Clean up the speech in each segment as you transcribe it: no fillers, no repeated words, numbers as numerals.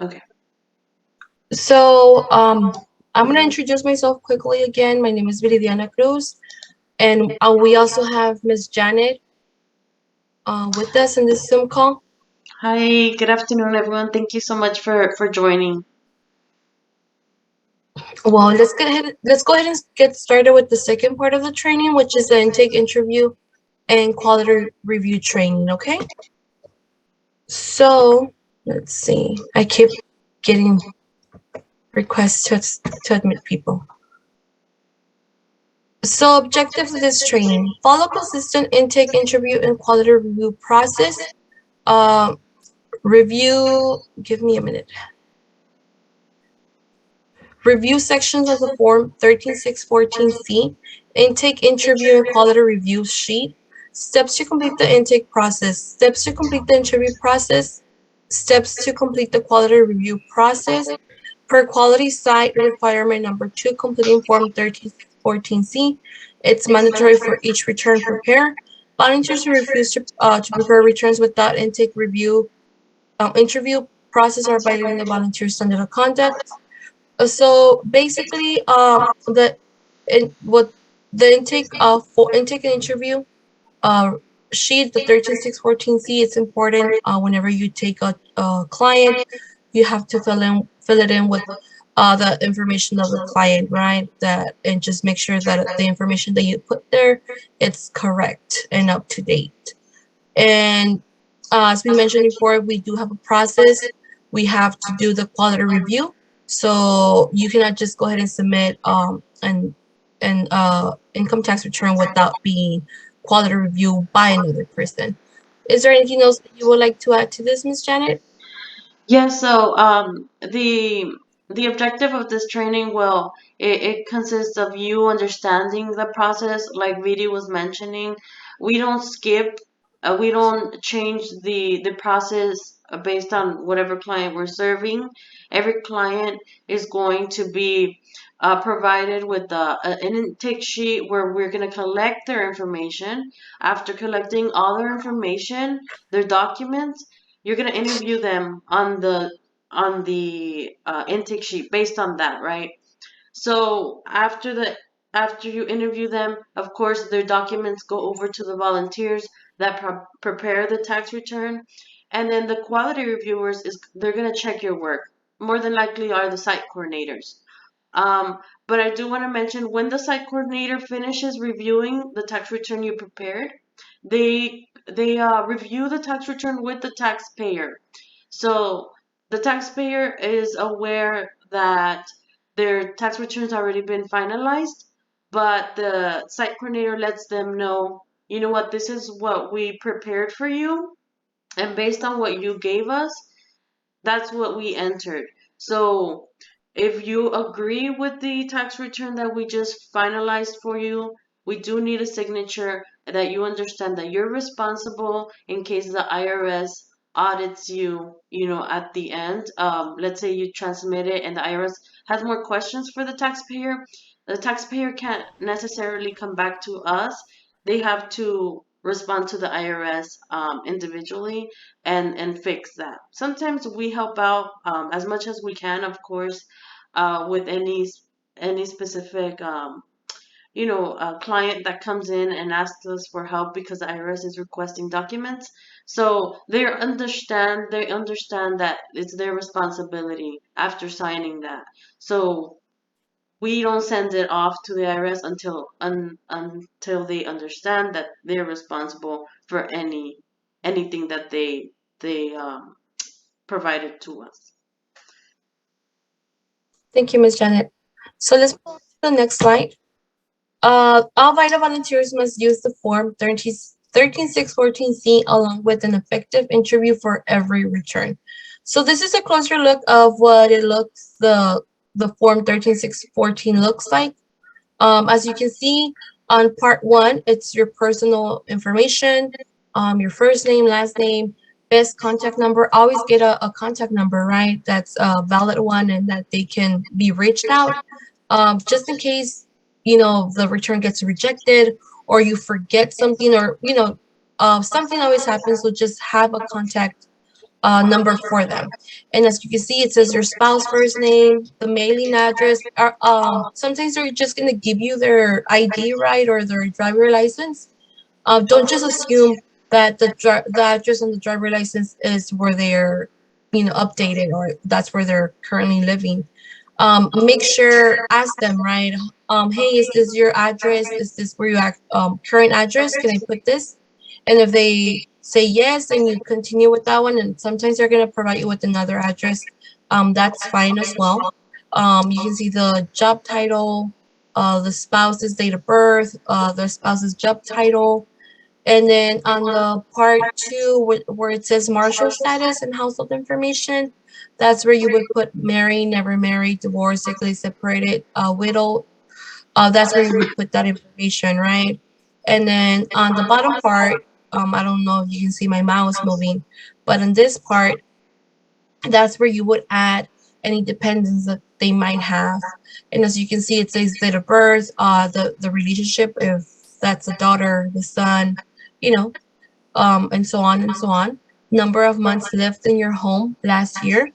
Okay. So I'm going to introduce myself quickly again. My name is Viridiana Cruz, and we also have Miss Janet with us in this Zoom call. Hi, good afternoon, everyone. Thank you so much for joining. Well, let's go ahead and get started with the second part of the training, which is the intake interview and quality review training, okay? So let's see. I keep getting requests to admit people. So objectives of this training: follow consistent intake interview and quality review process. Uh, review, give me a minute. Review sections of the Form 13614C, intake interview and quality review sheet. Steps to complete the intake process. Steps to complete the interview process. Steps to complete the quality review process. Per quality site requirement number 2, completing Form 13614C. It's mandatory for each return prepared. Volunteers who refuse to prepare returns without intake review interview process are violating the volunteer standard of conduct. So basically, what the intake for intake and interview uh sheet, the 13614C, it's important whenever you take a client, you have to fill it in with the information of the client, right? That and just make sure that the information that you put there it's correct and up to date. And as we mentioned before, we do have a process. We have to do the quality review. So you cannot just go ahead and submit an income tax return without being quality reviewed by another person. Is there anything else that you would like to add to this, Miss Janet? Yeah, so the objective of this training, well, it consists of you understanding the process, like Vidi was mentioning. We don't skip, we don't change the process based on whatever client we're serving. Every client is going to be provided with an intake sheet where we're going to collect their information. After collecting all their information, their documents, you're gonna interview them on the intake sheet based on that, right? So after you interview them, of course, their documents go over to the volunteers that prepare the tax return, and then the quality reviewers is they're gonna check your work. More than likely are the site coordinators. But I do want to mention when the site coordinator finishes reviewing the tax return you prepared, they review the tax return with the taxpayer. So the taxpayer is aware that their tax return's already been finalized, but the site coordinator lets them know, you know what, this is what we prepared for you, and based on what you gave us, that's what we entered. So if you agree with the tax return that we just finalized for you, we do need a signature that you understand that you're responsible in case the IRS audits you, at the end. Let's say you transmit it and the IRS has more questions for the taxpayer. The taxpayer can't necessarily come back to us. They have to respond to the IRS individually and fix that. Sometimes we help out as much as we can, of course, with any specific client that comes in and asks us for help because the IRS is requesting documents. So they understand that it's their responsibility after signing that. So we don't send it off to the IRS until they understand that they're responsible for anything that they provided to us. Thank you, Miss Janet. So let's move on to the next slide. All VITA volunteers must use the Form 13614C along with an effective interview for every return. So this is a closer look of what it looks the Form 13614 looks like. As you can see on part one, it's your personal information, your first name, last name, best contact number. Always get a contact number, right? That's a valid one and that they can be reached out. Just in case, the return gets rejected or you forget something or, something always happens. So just have a contact number for them. And as you can see, it says your spouse first name, the mailing address. Are sometimes they're just gonna give you their ID, right, or their driver license. Don't just assume that the address on the driver license is where they're, updated, or that's where they're currently living. Make sure, ask them, right? Hey, is this your address? Is this where you act, current address? Can I put this? And if they say yes, then you continue with that one. And sometimes they're gonna provide you with another address. That's fine as well. You can see the job title, the spouse's date of birth, the spouse's job title, and then on the part two, where it says marital status and household information, that's where you would put married, never married, divorced, legally separated, widow. That's where you would put that information, right? And then on the bottom part, I don't know if you can see my mouse moving, but in this part, that's where you would add any dependents that they might have. And as you can see, it says date of birth, the relationship, if that's a daughter, the son, you know, and so on and so on. Number of months lived in your home last year.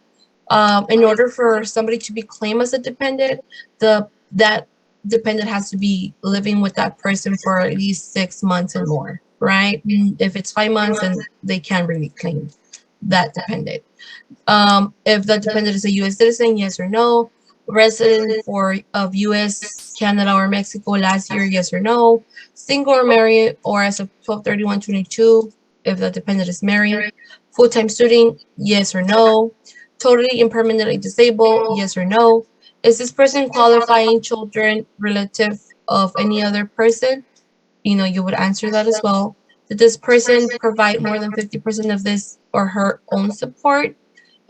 In order for somebody to be claimed as a dependent, the that dependent has to be living with that person for at least 6 months and more, right? If it's 5 months, then they can't really claim that dependent. If the dependent is a U.S. citizen, yes or no. Resident for of U.S., Canada, or Mexico last year, yes or no. Single or married, or as of 12/31/22, if the dependent is married. Full-time student, yes or no. Totally and permanently disabled, yes or no. Is this person qualifying children relative of any other person? You would answer that as well. Did this person provide more than 50% of this or her own support?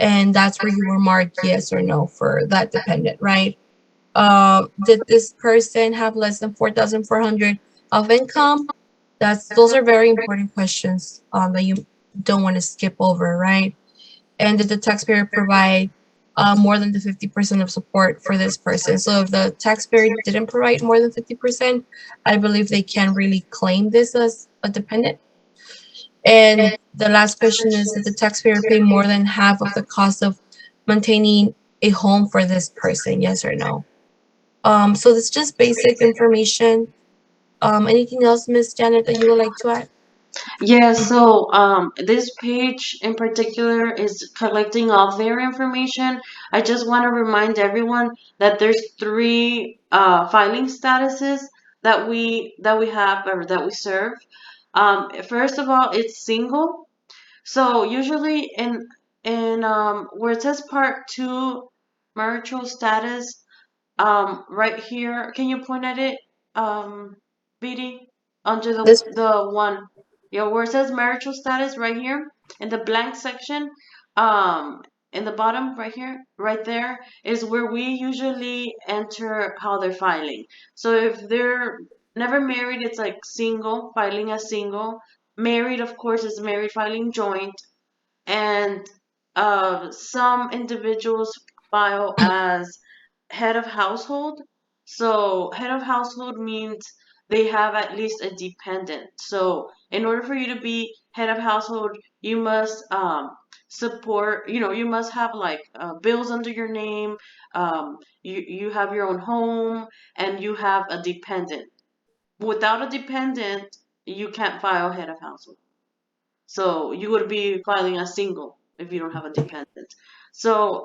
And that's where you will mark yes or no for that dependent, right? Did this person have less than 4,400 of income? Those are very important questions, that you don't want to skip over, right? And did the taxpayer provide, more than the 50% of support for this person? So if the taxpayer didn't provide more than 50%, I believe they can really claim this as a dependent. And the last question is, did the taxpayer pay more than half of the cost of maintaining a home for this person? Yes or no? So it's just basic information. Anything else, Miss Janet, that you would like to add? Yeah, so this page in particular is collecting all their information. I just want to remind everyone that there's three filing statuses that we have or that we serve. First of all, it's single. So usually in where it says part two, marital status, right here, can you point at it, BD? Under the This the one, yeah, where it says marital status right here in the blank section, um, in the bottom right here, right there is where we usually enter how they're filing. So if they're never married, it's like single, filing as single. Married, of course, is married, filing joint, and some individuals file as head of household. So head of household means they have at least a dependent. So in order for you to be head of household, you must support. You must have like bills under your name. You have your own home and you have a dependent. Without a dependent, you can't file head of household. So you would be filing a single if you don't have a dependent. So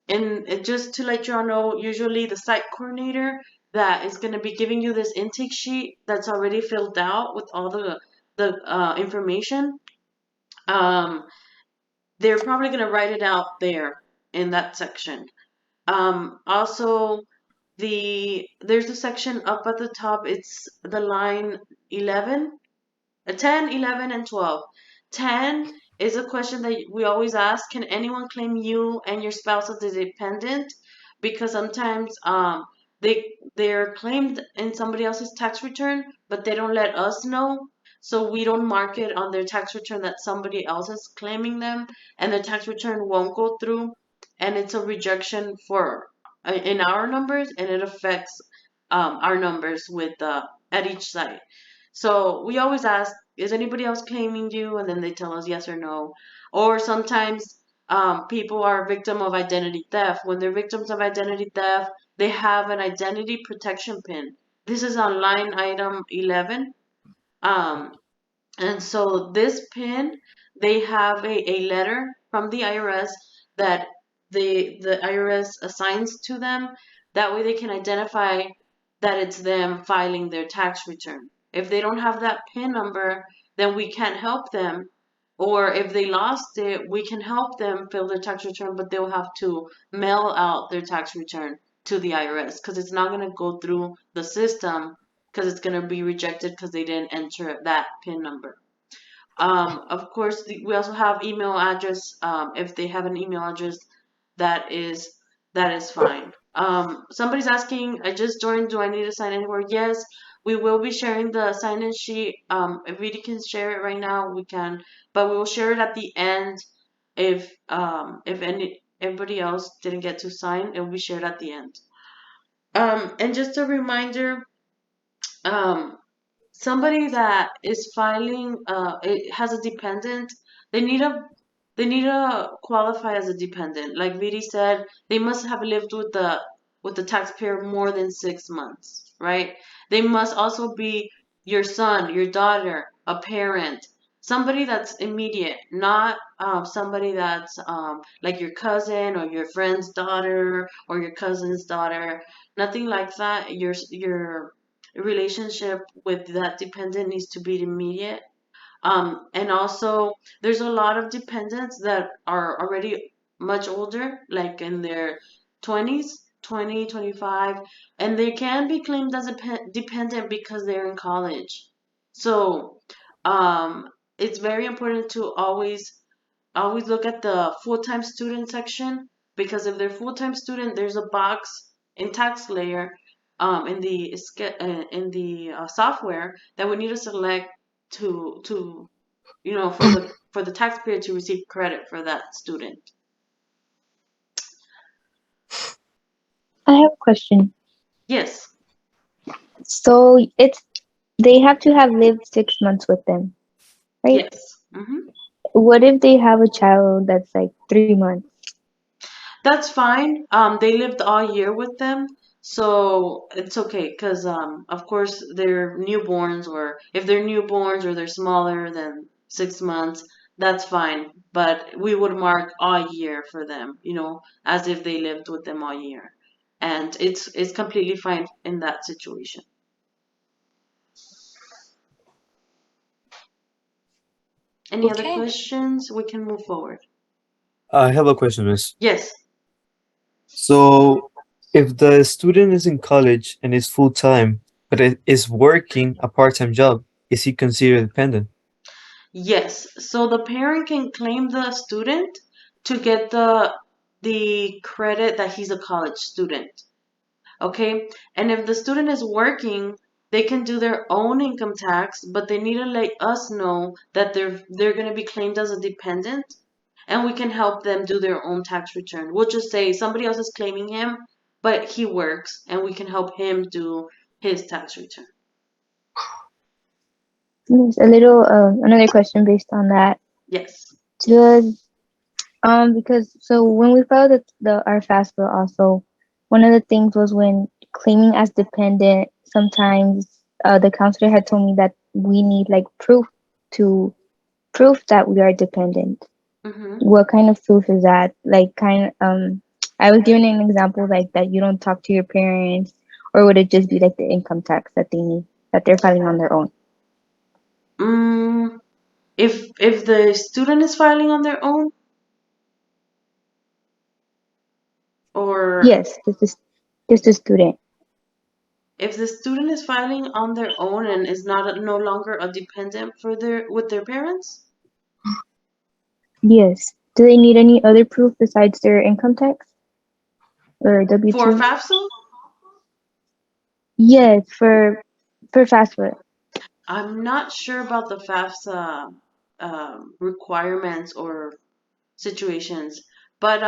and just to let y'all know, usually the site coordinator that is going to be giving you this intake sheet that's already filled out with all the information, um, they're probably going to write it out there in that section. Also, there's a section up at the top. It's the line 11, 10, 11, and 12. 10 is a question that we always ask. Can anyone claim you and your spouse as a dependent? Because sometimes they're claimed in somebody else's tax return, but they don't let us know. So we don't mark it on their tax return that somebody else is claiming them, and the tax return won't go through, and it's a rejection for in our numbers, and it affects our numbers with at each site. So we always ask, is anybody else claiming you? And then they tell us yes or no. Or sometimes people are victim of identity theft. When they're victims of identity theft, they have an identity protection pin. This is on line item 11. Um, and so this pin, they have a letter from the IRS that the IRS assigns to them. That way they can identify that it's them filing their tax return. If they don't have that PIN number, then we can't help them. Or if they lost it, we can help them fill their tax return, but they'll have to mail out their tax return to the IRS because it's not going to go through the system because it's going to be rejected because they didn't enter that PIN number. Of course, we also have email address. If they have an email address, that is that is fine. Somebody's asking, I just joined. Do I need to sign anywhere? Yes, we will be sharing the sign-in sheet. If we can share it right now, we can, but we will share it at the end. If anybody else didn't get to sign, it will be shared at the end. And just a reminder, um, somebody that is filing it has a dependent, they need a they need to qualify as a dependent. Like Vidi said, they must have lived with the taxpayer more than 6 months, right? They must also be your son, your daughter, a parent, somebody that's immediate, not somebody that's like your cousin or your friend's daughter or your cousin's daughter. Nothing like that. Your relationship with that dependent needs to be immediate. And also, there's a lot of dependents that are already much older, like in their 20s, 20, 25, and they can be claimed as a dependent because they're in college. So, it's very important to always look at the full-time student section because if they're full-time student, there's a box in TaxSlayer, in the software that we need to select to for the taxpayer to receive credit for that student. I have a question. Yes, So it's they have to have lived 6 months with them, right? yes. What if they have a child that's like 3 months? That's fine. They lived all year with them, so it's okay because of course they're newborns, or if they're newborns or they're smaller than 6 months, that's fine. But we would mark all year for them, as if they lived with them all year, and it's completely fine in that situation. Any other Okay. questions? We can move forward. I have a question, miss. Yes, So, if the student is in college and is full-time, but is working a part-time job, is he considered dependent? yes. So the parent can claim the student to get the credit that he's a college student. Okay? And if the student is working, they can do their own income tax, but they need to let us know that they're going to be claimed as a dependent, and we can help them do their own tax return. We'll just say somebody else is claiming him, but he works, and we can help him do his tax return. There's a little another question based on that. Yes. Does because so when we filed our FAFSA also, one of the things was when claiming as dependent, sometimes the counselor had told me that we need like proof that we are dependent. Mm-hmm. What kind of proof is that? Like I was given an example like that you don't talk to your parents, or would it just be like the income tax that they need that they're filing on their own? If the student is filing on their own, or Yes, just a student. if the student is filing on their own and is no longer a dependent with their parents, Yes. Do they need any other proof besides their income tax or W for two? FAFSA, Yes, for FAFSA. I'm not sure about the FAFSA requirements or situations, but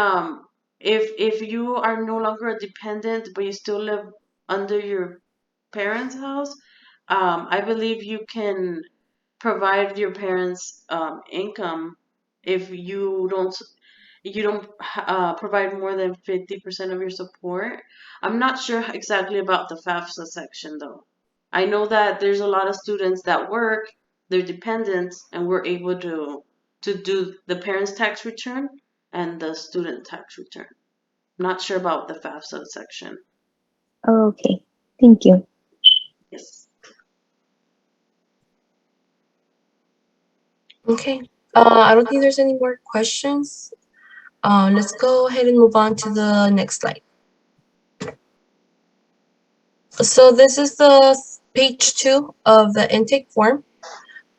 if you are no longer a dependent but you still live under your parents' house, I believe you can provide your parents' income if you don't provide more than 50% of your support. I'm not sure exactly about the FAFSA section though. I know that there's a lot of students that work, they're dependents, and we're able to do the parents' tax return and the student tax return. Not sure about the FAFSA section. Okay, thank you. Yes. Okay. I don't think there's any more questions. Let's go ahead and move on to the next slide. So this is the page 2 of the intake form.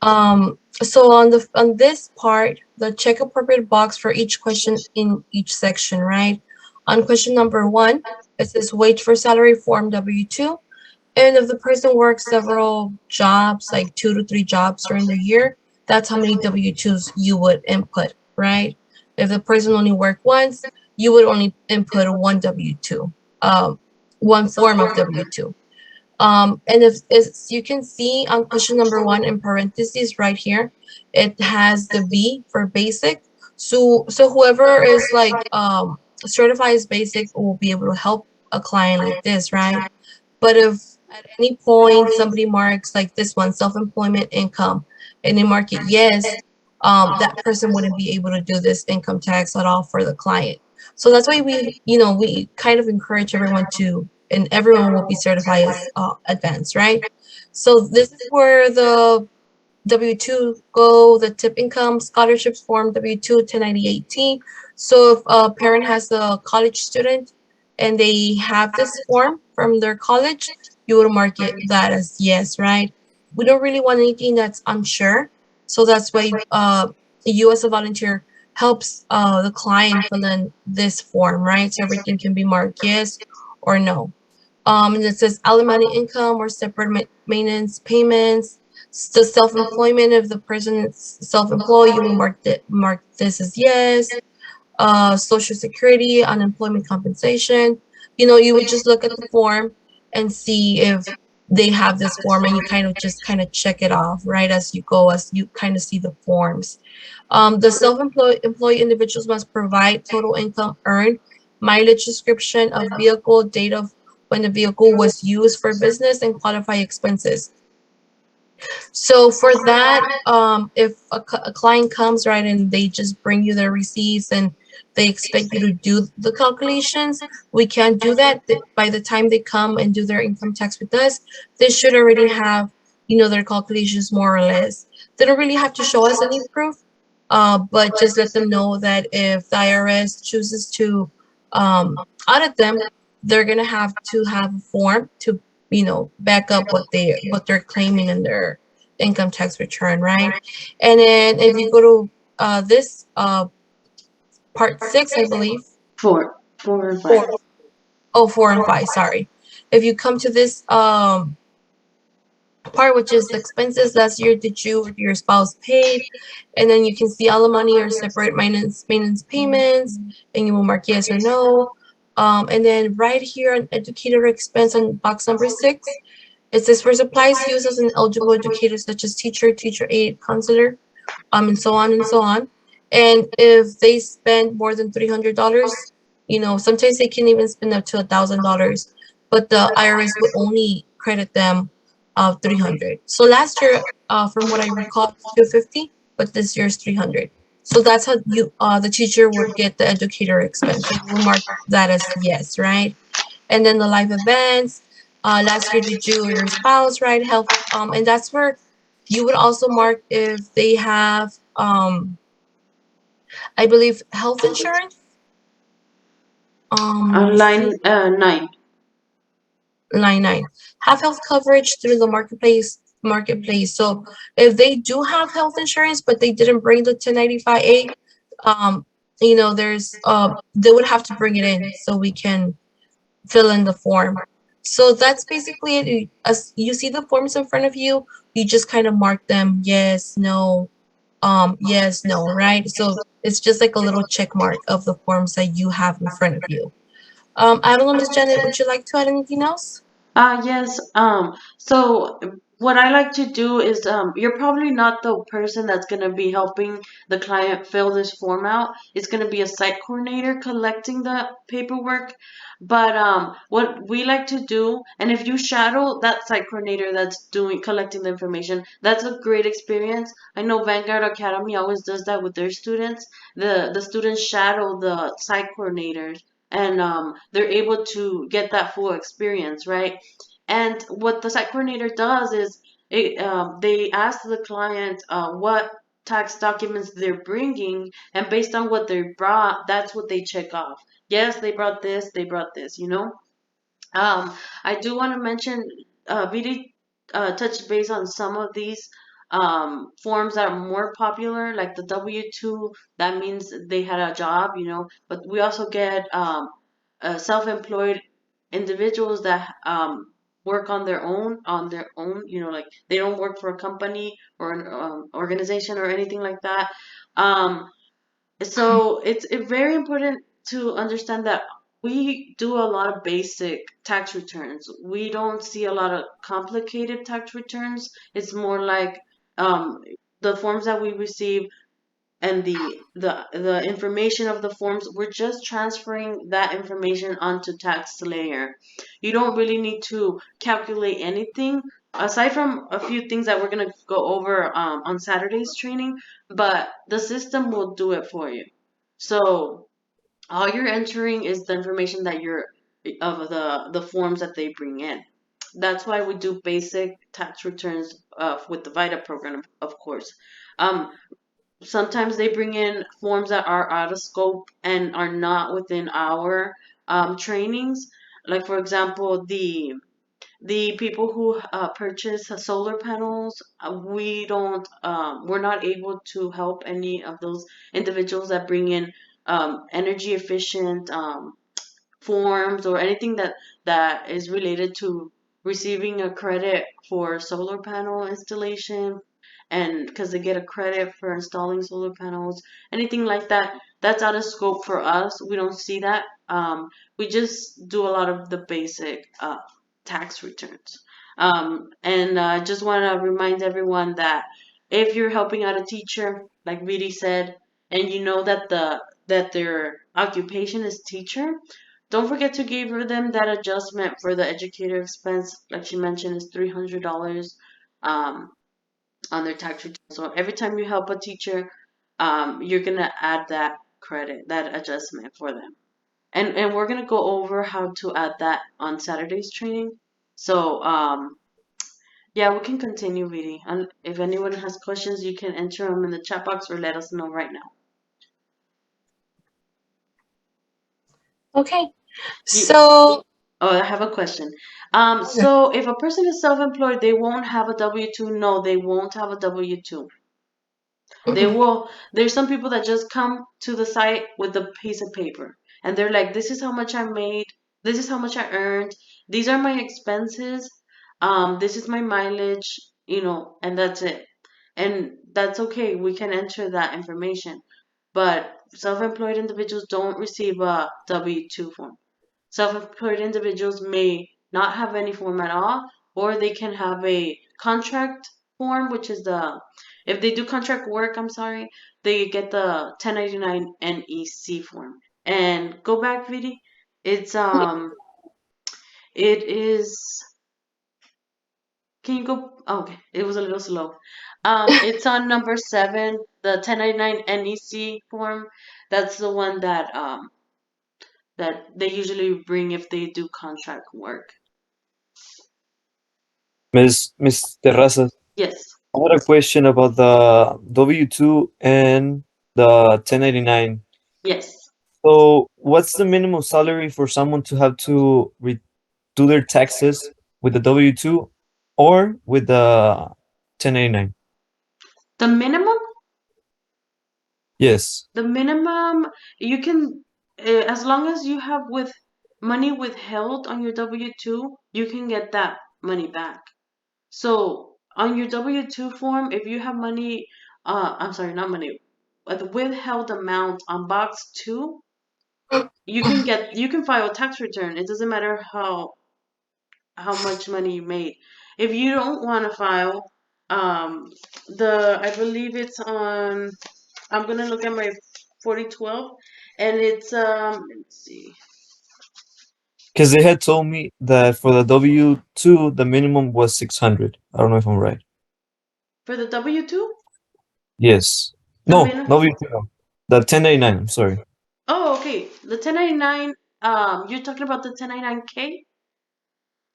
So on this part, the check appropriate box for each question in each section, right? On question number 1, it says wage for salary form W-2. And if the person works several jobs, like 2 to 3 jobs during the year, that's how many W-2s you would input, right? If the person only worked once, you would only input one W-2, one form of W-2. And if as you can see on question number 1 in parentheses right here, it has the B for basic. So whoever is like certified as basic will be able to help a client like this, right? But if at any point somebody marks like this one, self-employment income, and they mark it yes, that person wouldn't be able to do this income tax at all for the client. So that's why we kind of encourage everyone to, and everyone will be certified as advanced, right? So this is where the W-2 go, the tip income, scholarships form, W-2, 1098-T. So if a parent has a college student and they have this form from their college, you would mark it that as yes, right? We don't really want anything that's unsure. So that's why you as a volunteer helps the client fill in this form, right? So everything can be marked yes or no. And it says alimony income or separate maintenance payments. The self-employment, if the person is self-employed, you will mark this as yes. Social security, unemployment compensation. You would just look at the form and see if they have this form, and you kind of check it off, right, as you go, as you kind of see the forms. The self-employed individuals must provide total income earned, mileage description of vehicle, date of when the vehicle was used for business, and qualify expenses. So for that, if a client comes, right, and they just bring you their receipts and they expect you to do the calculations, we can't do that. By the time they come and do their income tax with us, they should already have, their calculations more or less. They don't really have to show us any proof, but just let them know that if the IRS chooses to audit them, they're gonna have to have a form to, back up what they're claiming in their income tax return, right? And then if you go to this part 6, I believe, Four and five. 4, oh, 4 and 5, sorry. If you come to this part, which is expenses last year did you or your spouse paid, and then you can see alimony or separate maintenance payments, and you will mark yes or no. And then right here on educator expense on box number 6, it says for supplies used as an eligible educator such as teacher, teacher aide, counselor, and so on and so on. And if they spend more than $300, sometimes they can even spend up to $1,000, but the IRS would only credit them 300. So last year, from what I recall, 250, but this year's 300. So that's how the teacher would get the educator expense. So you will mark that as yes, right? And then the life events. Last year, did you or your spouse, right? Health. And that's where you would also mark if they have, I believe, health insurance. Let me see. Line 9. Line 9. Have health coverage through the marketplace. So if they do have health insurance, but they didn't bring the 1095A, there's they would have to bring it in so we can fill in the form. So that's basically it. As you see the forms in front of you, you just kind of mark them yes, no, yes, no, right? So it's just like a little check mark of the forms that you have in front of you. I don't know, Miss Janet, would you like to add anything else? Yes. So what I like to do is, you're probably not the person that's gonna be helping the client fill this form out. It's gonna be a site coordinator collecting the paperwork. But what we like to do, and if you shadow that site coordinator that's doing collecting the information, that's a great experience. I know Vanguard Academy always does that with their students. The students shadow the site coordinators, and they're able to get that full experience, right? And what the site coordinator does is they ask the client what tax documents they're bringing, and based on what they brought, that's what they check off. Yes, they brought this, you know? Um, I do want to mention, Vidi touched base on some of these forms that are more popular, like the W-2, that means they had a job, you know, but we also get self-employed individuals that work on their own, you know, like they don't work for a company or an organization or anything like that. Um, so it's very important to understand that we do a lot of basic tax returns. We don't see a lot of complicated tax returns. It's more like um, the forms that we receive and the information of the forms, we're just transferring that information onto tax layer. You don't really need to calculate anything aside from a few things that we're going to go over on Saturday's training, but the system will do it for you. So all you're entering is the information that you're of the forms that they bring in. That's why we do basic tax returns with the VITA program, of course. Um, Sometimes they bring in forms that are out of scope and are not within our trainings. Like for example, the people who purchase solar panels, we're not able to help any of those individuals that bring in energy efficient forms or anything that is related to receiving a credit for solar panel installation, and because they get a credit for installing solar panels, anything like that, that's out of scope for us. We don't see that. We just do a lot of the basic tax returns. And I just want to remind everyone that if you're helping out a teacher, like Vidi said, and you know that their occupation is teacher, don't forget to give them that adjustment for the educator expense. Like she mentioned, is $300 um, on their tax return. So every time you help a teacher, you're gonna add that credit, that adjustment for them. And we're gonna go over how to add that on Saturday's training. So yeah, we can continue reading. And if anyone has questions, you can enter them in the chat box or let us know right now. Okay. You, So, oh, I have a question. okay. So if a person is self-employed, they won't have a W-2. No, they won't have a W-2. They Mhm. will. There's some people that just come to the site with a piece of paper and they're like, "This is how much I made. This is how much I earned. These are my expenses. This is my mileage. You know, and that's it. And that's okay. We can enter that information. But self-employed individuals don't receive a W-2 form. Self-employed individuals may not have any form at all, or they can have a contract form, which is if they do contract work, I'm sorry, they get the 1099 NEC form. And go back, Vidi. It's it is. Can you go? Oh, okay, it was a little slow. It's on number 7, the 1099 NEC form. That's the one that they usually bring if they do contract work. Miss Terrazas, Yes. I had a question about the W-2 and the 1099. Yes. So, what's the minimum salary for someone to have to do their taxes with the W-2 or with the 1099? The minimum, Yes. the minimum you can, as long as you have with money withheld on your W-2, you can get that money back. So on your W-2 form, if you have money, I'm sorry, not money, but the withheld amount on box 2, you can file a tax return. It doesn't matter how much money you made. If you don't want to file, I believe it's on. I'm gonna look at my 4012, and it's let's see. Because they had told me that for the W-2, the minimum was 600. I don't know if I'm right. For the W-2, Yes. the No, minimum. W-2, no. The 1099, I'm sorry. Oh, okay. The 1099. You're talking about the 1099K.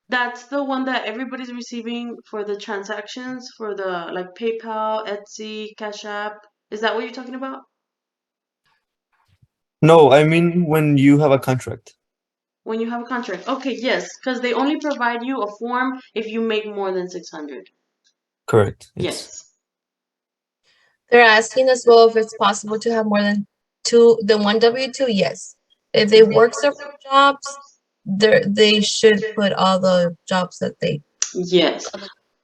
That's the one that everybody's receiving for the transactions for the like PayPal, Etsy, Cash App. Is that what you're talking about? No, I mean when you have a contract. When you have a contract. Okay, yes, because they only provide you a form if you make more than 600. Correct. Yes. Yes. They're asking as well if it's possible to have more than one W-2. Yes. If they work several jobs, they should put all the jobs that they. Yes.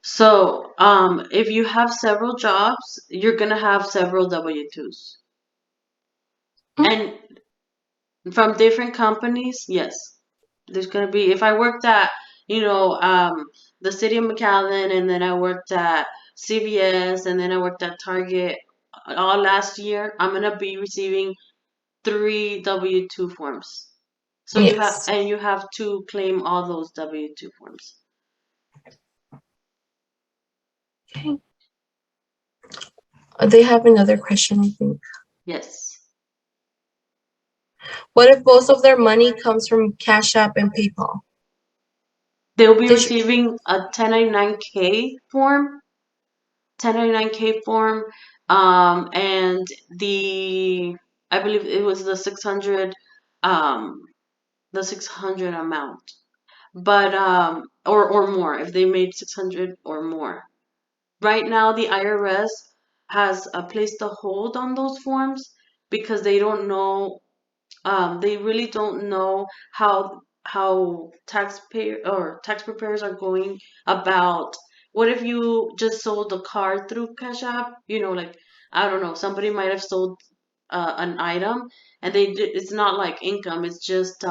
So, if you have several jobs, you're gonna have several W-2s. And from different companies, yes. There's gonna be, if I worked at, the city of McAllen, and then I worked at CVS, and then I worked at Target all last year, I'm gonna be receiving 3 W-2 forms. So Yes. you have to claim all those W-2 forms. Okay. They have another question, I think. Yes. What if most of their money comes from Cash App and PayPal? They'll be They should. receiving a 1099K form, 1099K form, and I believe it was um, the 600 amount, but or more if they made 600 or more. Right now, the IRS has placed a hold on those forms because they don't know. They really don't know how tax preparers are going about. What if you just sold a car through Cash App? Like, I don't know, somebody might have sold an item, and it's not like income. It's just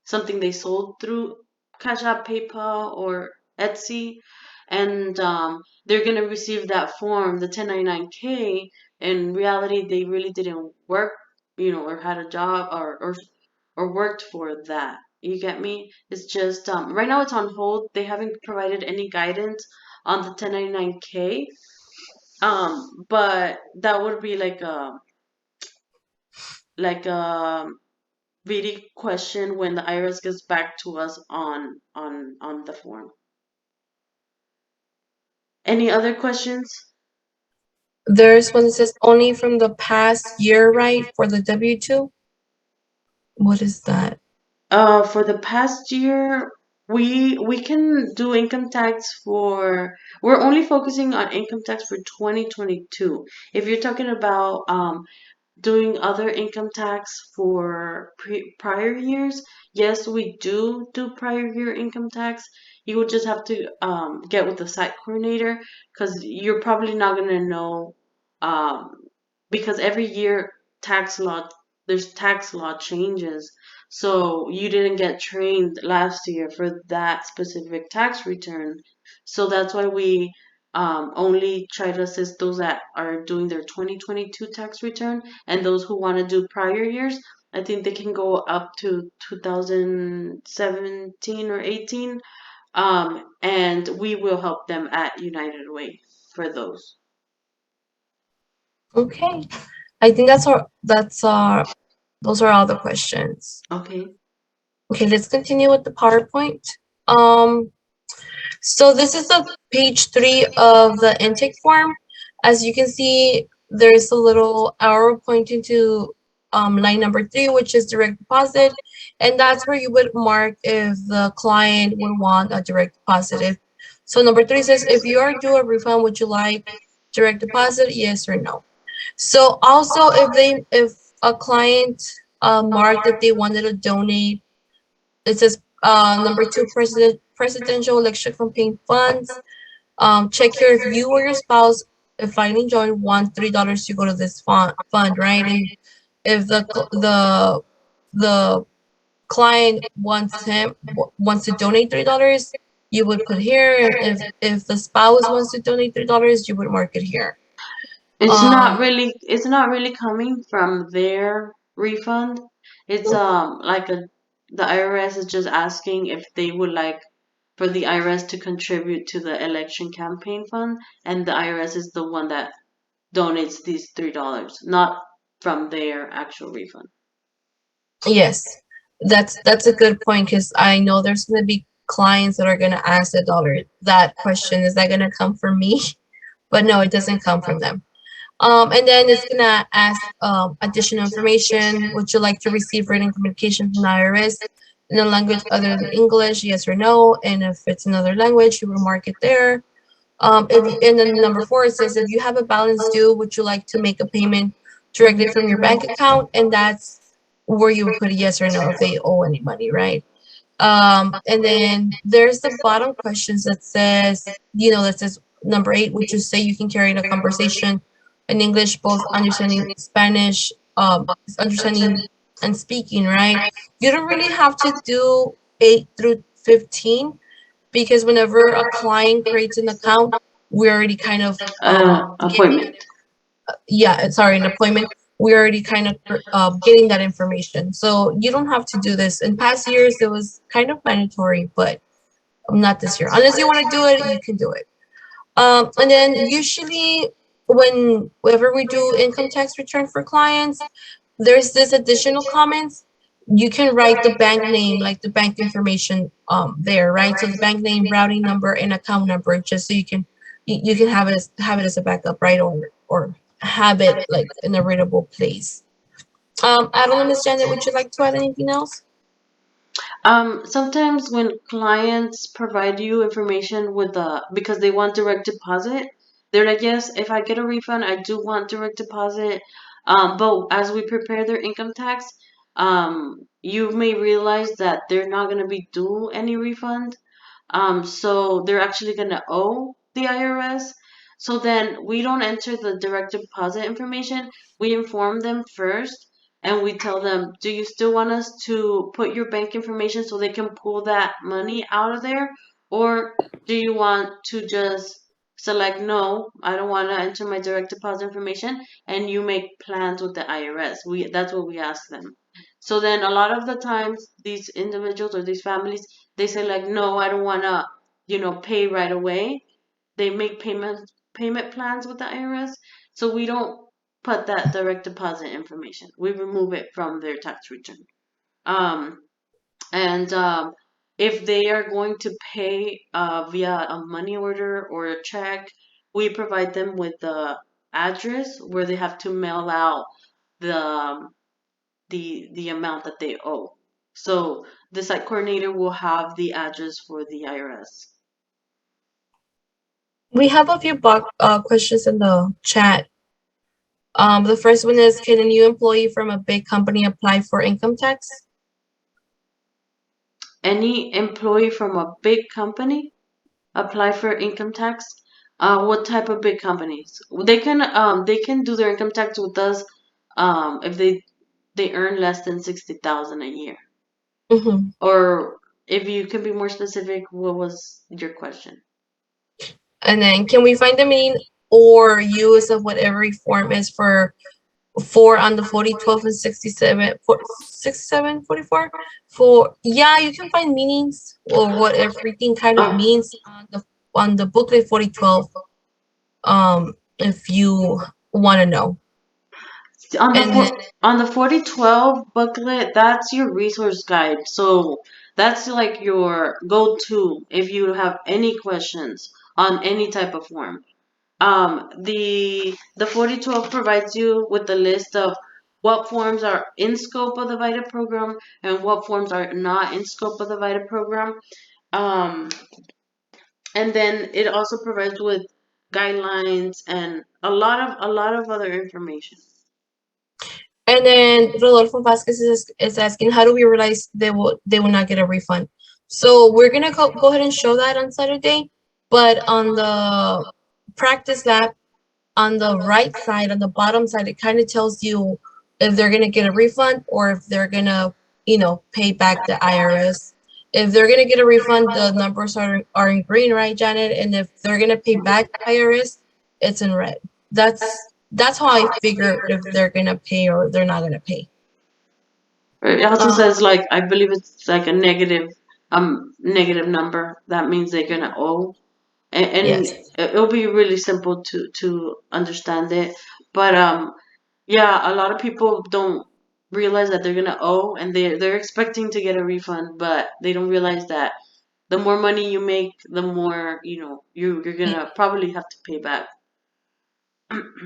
something they sold through Cash App, PayPal, or Etsy, and they're gonna receive that form, the 1099K. In reality, they really didn't work, or had a job, or worked for that. You get me? It's just right now it's on hold. They haven't provided any guidance on the 1099K. But that would be like a really question when the IRS gets back to us on the form. Any other questions? There's one that says only from the past year, right? For the W-2. What is that? For the past year, we can do income tax for. We're only focusing on income tax for 2022. If you're talking about doing other income tax for prior years, yes, we do prior year income tax. You would just have to get with the site coordinator because you're probably not gonna know, um, because every year tax law there's tax law changes. So you didn't get trained last year for that specific tax return. So that's why we only try to assist those that are doing their 2022 tax return, and those who want to do prior years. I think they can go up to 2017 or 18, and we will help them at United Way for those. Okay. I think that's our those are all the questions. Okay. Okay, let's continue with the PowerPoint. Um, so this is the page 3 of the intake form. As you can see, there's a little arrow pointing to line number 3, which is direct deposit, and that's where you would mark if the client would want a direct deposit. So number 3 says, if you are due a refund, would you like direct deposit? Yes or no. So also, if a client marked that they wanted to donate, it says number 2, presidential election campaign funds. Check here if you or your spouse, if filing joint, want $3 to go to this fund, right? And if the client wants to donate $3, you would put here. If the spouse wants to donate $3, you would mark it here. It's not really coming from their refund. It's like the IRS is just asking if they would like for the IRS to contribute to the election campaign fund, and the IRS is the one that donates these $3, not from their actual refund. Yes, that's a good point because I know there's gonna be clients that are gonna ask that question, is that gonna come from me? But no, it doesn't come from them. And then it's gonna ask additional information. Would you like to receive written communication from the IRS in a language other than English? Yes or no. And if it's another language, you will mark it there. And then number 4, it says, if you have a balance due, would you like to make a payment directly from your bank account? And that's where you would put a yes or no if they owe any money, right? And then there's the bottom questions that says, that says number 8, would you say you can carry a conversation in English, both understanding Spanish, understanding and speaking, right? You don't really have to do 8 through 15 because whenever a client creates an account, we already kind of Appointment. an appointment. We're already kind of getting that information. So you don't have to do this. In past years, it was kind of mandatory, but not this year. Unless you want to do it, you can do it. And then usually whenever we do income tax return for clients, there's this additional comments. You can write the bank name, like the bank information there, right? So the bank name, routing number, and account number, just so you can have it as a backup, right? Or have it like in a readable place. I don't understand it. Would you like to add anything else? Sometimes when clients provide you information because they want direct deposit, they're like, yes, if I get a refund, I do want direct deposit. But as we prepare their income tax, you may realize that they're not going to be due any refund. So they're actually going to owe the IRS. So then we don't enter the direct deposit information. We inform them first and we tell them, do you still want us to put your bank information so they can pull that money out of there? Or do you want to just select, no, I don't want to enter my direct deposit information, and you make plans with the IRS? That's what we ask them. So then a lot of the times these individuals or these families, they say like, no, I don't want to, pay right away. They make payment plans with the IRS. So we don't put that direct deposit information. We remove it from their tax return. Um, and if they are going to pay via a money order or a check, we provide them with the address where they have to mail out the the amount that they owe. So the site coordinator will have the address for the IRS. We have a few questions in the chat. The first one is, can a new employee from a big company apply for income tax? Any employee from a big company apply for income tax? What type of big companies? They can do their income tax with us if they earn less than 60,000 a year. Mm-hmm. Or if you can be more specific, what was your question? And then can we find the meaning or use of whatever form is for 4 on the 40, 12, and 67, 67, 44? You can find meanings or what everything kind of means on the booklet 4012, if you want to know. On the 4012 booklet, that's your resource guide. So that's like your go-to if you have any questions on any type of form. The 4012 provides you with a list of what forms are in scope of the VITA program and what forms are not in scope of the VITA program. Um, and then it also provides with guidelines and a lot of other information. And then Rodolfo Vasquez is asking, how do we realize they will not get a refund? So we're gonna go ahead and show that on Saturday, but on the practice lab, on the right side, on the bottom side, it kind of tells you if they're gonna get a refund or if they're gonna, pay back the IRS. If they're gonna get a refund, the numbers are in green, right, Janet? And if they're gonna pay back IRS, it's in red. That's how I figure if they're gonna pay or they're not gonna pay. It also Um, says like I believe it's like a negative number. That means they're gonna owe, and yes. it'll be really simple to understand it. But yeah, a lot of people don't realize that they're gonna owe, and they're expecting to get a refund, but they don't realize that the more money you make, the more you're gonna probably have to pay back.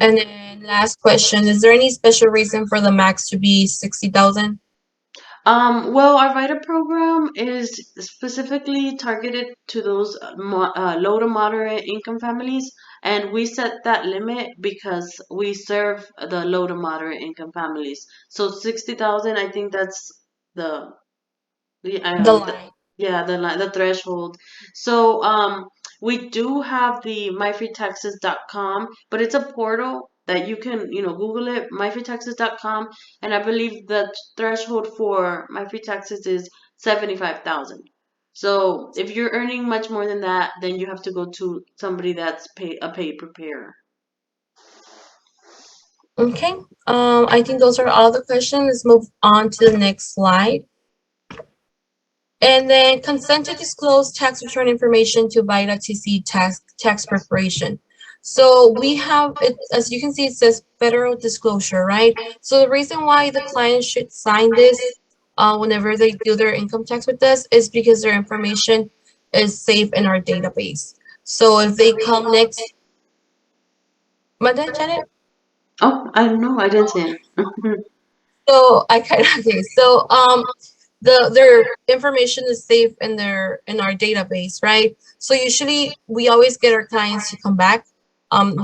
And then last question, is there any special reason for the max to be 60,000? Well, our VITA program is specifically targeted to those low to moderate income families, and we set that limit because we serve the low to moderate income families. So 60,000, I think that's the the The um the, line. yeah, the threshold. So we do have the myfreetaxes.com, but it's a portal that you can Google it, myfreetaxes.com, and I believe the threshold for my free taxes is 75,000. So if you're earning much more than that, then you have to go to somebody that's a paid preparer. Okay. I think those are all the questions. Let's move on to the next slide. And then consent to disclose tax return information to VITA TC tax preparation. So we have it, as you can see, it says federal disclosure, right? So the reason why the client should sign this whenever they do their income tax with us is because their information is safe in our database. So if they come next, Madam Janet? Oh, I don't know. I didn't say it. So I kind of okay. So their information is safe in our database, right? So usually we always get our clients to come back.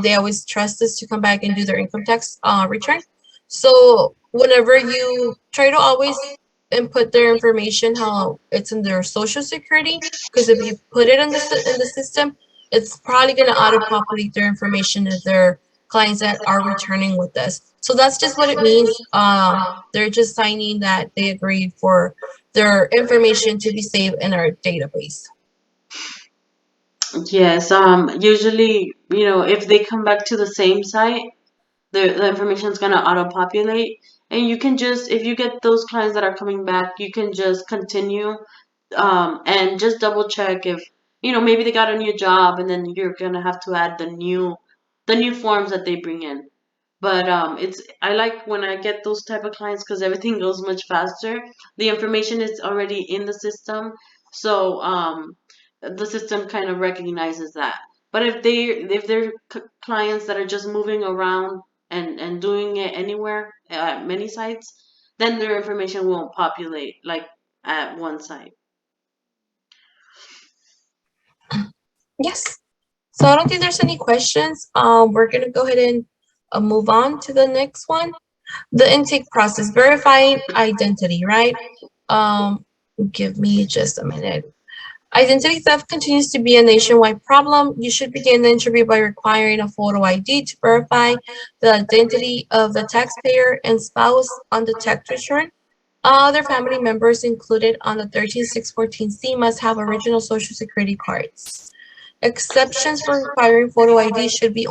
They always trust us to come back and do their income tax return. So whenever you try to always input their information, how it's in their social security, because if you put it in in the system, it's probably gonna auto populate their information if they're clients that are returning with us. So that's just what it means. They're just signing that they agreed for their information to be saved in our database. Yes, usually, if they come back to the same site, the information is gonna auto-populate, and you can just, if you get those clients that are coming back, you can just continue, and just double check if, maybe they got a new job, and then you're gonna have to add the new forms that they bring in. But I like when I get those type of clients because everything goes much faster. The information is already in the system, so the system kind of recognizes that. But if they're clients that are just moving around and doing it anywhere at many sites, then their information won't populate like at one site. Yes. So I don't think there's any questions. We're gonna go ahead and move on to the next one. The intake process, verifying identity, right? Um, give me just a minute. Identity theft continues to be a nationwide problem. You should begin the interview by requiring a photo ID to verify the identity of the taxpayer and spouse on the tax return. Other family members included on the 13614C must have original Social Security cards. Exceptions for requiring photo ID should be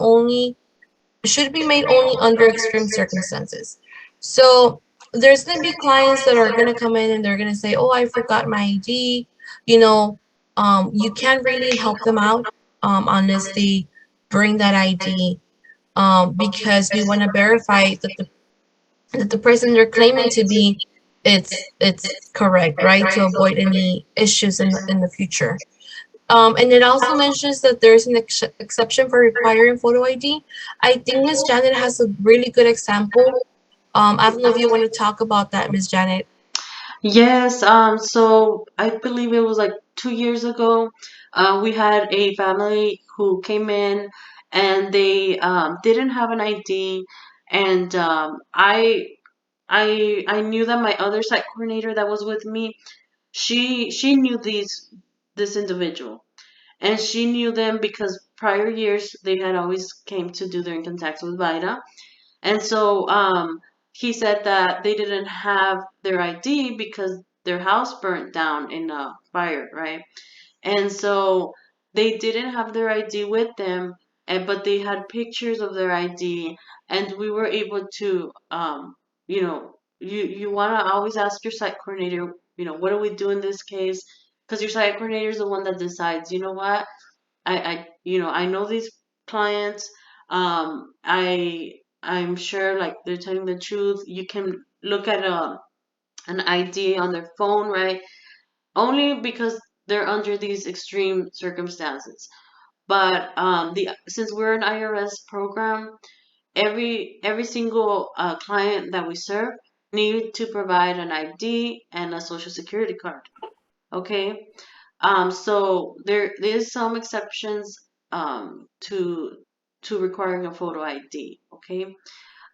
made only under extreme circumstances. So there's gonna be clients that are gonna come in and they're gonna say, "Oh, I forgot my ID." You know, you can't really help them out unless they bring that ID because we want to verify that the person they're claiming to be it's correct, right? To avoid any issues in the future. And it also mentions that there's an exception for requiring photo ID. I think Miss Janet has a really good example. I don't know if you want to talk about that, Miss Janet. Yes, so I believe it was like 2 years ago. We had a family who came in and they didn't have an ID, and I knew that my other site coordinator that was with me, she knew this individual, and she knew them because prior years they had always came to do their income tax with Vida, and so he said that they didn't have their ID because their house burnt down in a fire, right? And so they didn't have their ID with them, and but they had pictures of their ID, and we were able to, you want to always ask your site coordinator, what do we do in this case? Because your site coordinator is the one that decides. You know what? I know these clients. I'm sure like they're telling the truth. You can look at an ID on their phone, right? Only because they're under these extreme circumstances. But the since we're an IRS program, every single client that we serve need to provide an ID and a social security card. Okay, so there is some exceptions to requiring a photo ID. Okay,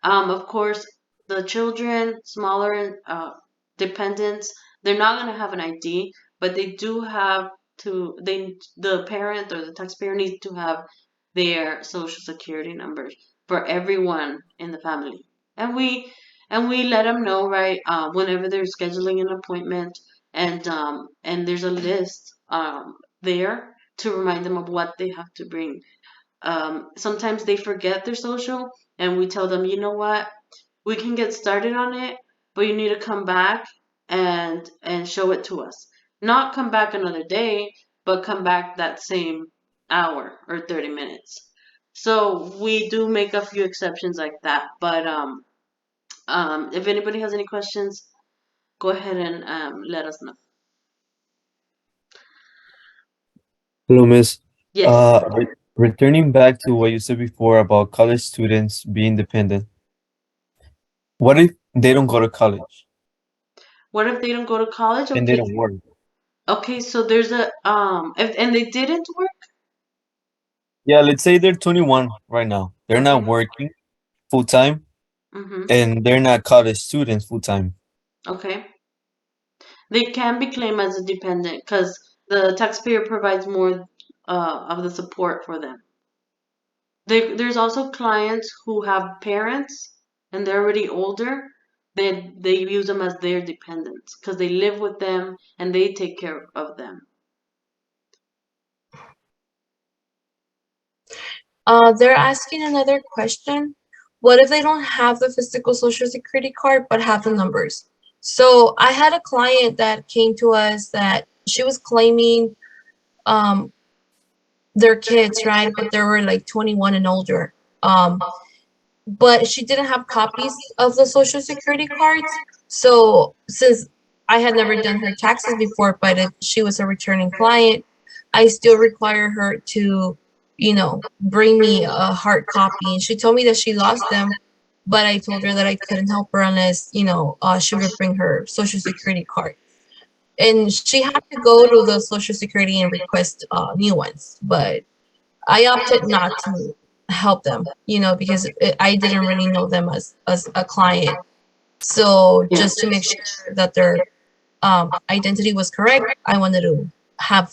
of course, the children, smaller dependents, they're not going to have an ID, but they do have to, the parent or the taxpayer needs to have their social security numbers for everyone in the family. And we let them know, right, whenever they're scheduling an appointment, and there's a list there to remind them of what they have to bring. Sometimes they forget their social, and we tell them, you know what, we can get started on it, but you need to come back and show it to us. Not come back another day, but come back that same hour or 30 minutes. So we do make a few exceptions like that. But if anybody has any questions, go ahead and let us know. Hello, Miss. Yes. Returning back to what you said before about college students being dependent, what if they don't go to college What if they don't go to college? and they Okay. don't work? Okay, so there's a and they didn't work? Yeah, let's say they're 21 right now. They're not Okay. working full time Mm-hmm. and they're not college students full time. Okay. They can be claimed as a dependent because the taxpayer provides more of the support for them. There's also clients who have parents and they're already older. They use them as their dependents because they live with them and they take care of them. They're asking another question. What if they don't have the physical social security card but have the numbers? So I had a client that came to us that she was claiming um their kids, right? But they were like 21 and older. But she didn't have copies of the social security cards. So since I had never done her taxes before, but if she was a returning client, I still require her to, bring me a hard copy. And she told me that she lost them, but I told her that I couldn't help her unless, she would bring her social security card. And she had to go to the social security and request new ones, but I opted not to help them, because I didn't really know them as a client. So Yeah. just to make sure that their identity was correct, I wanted to have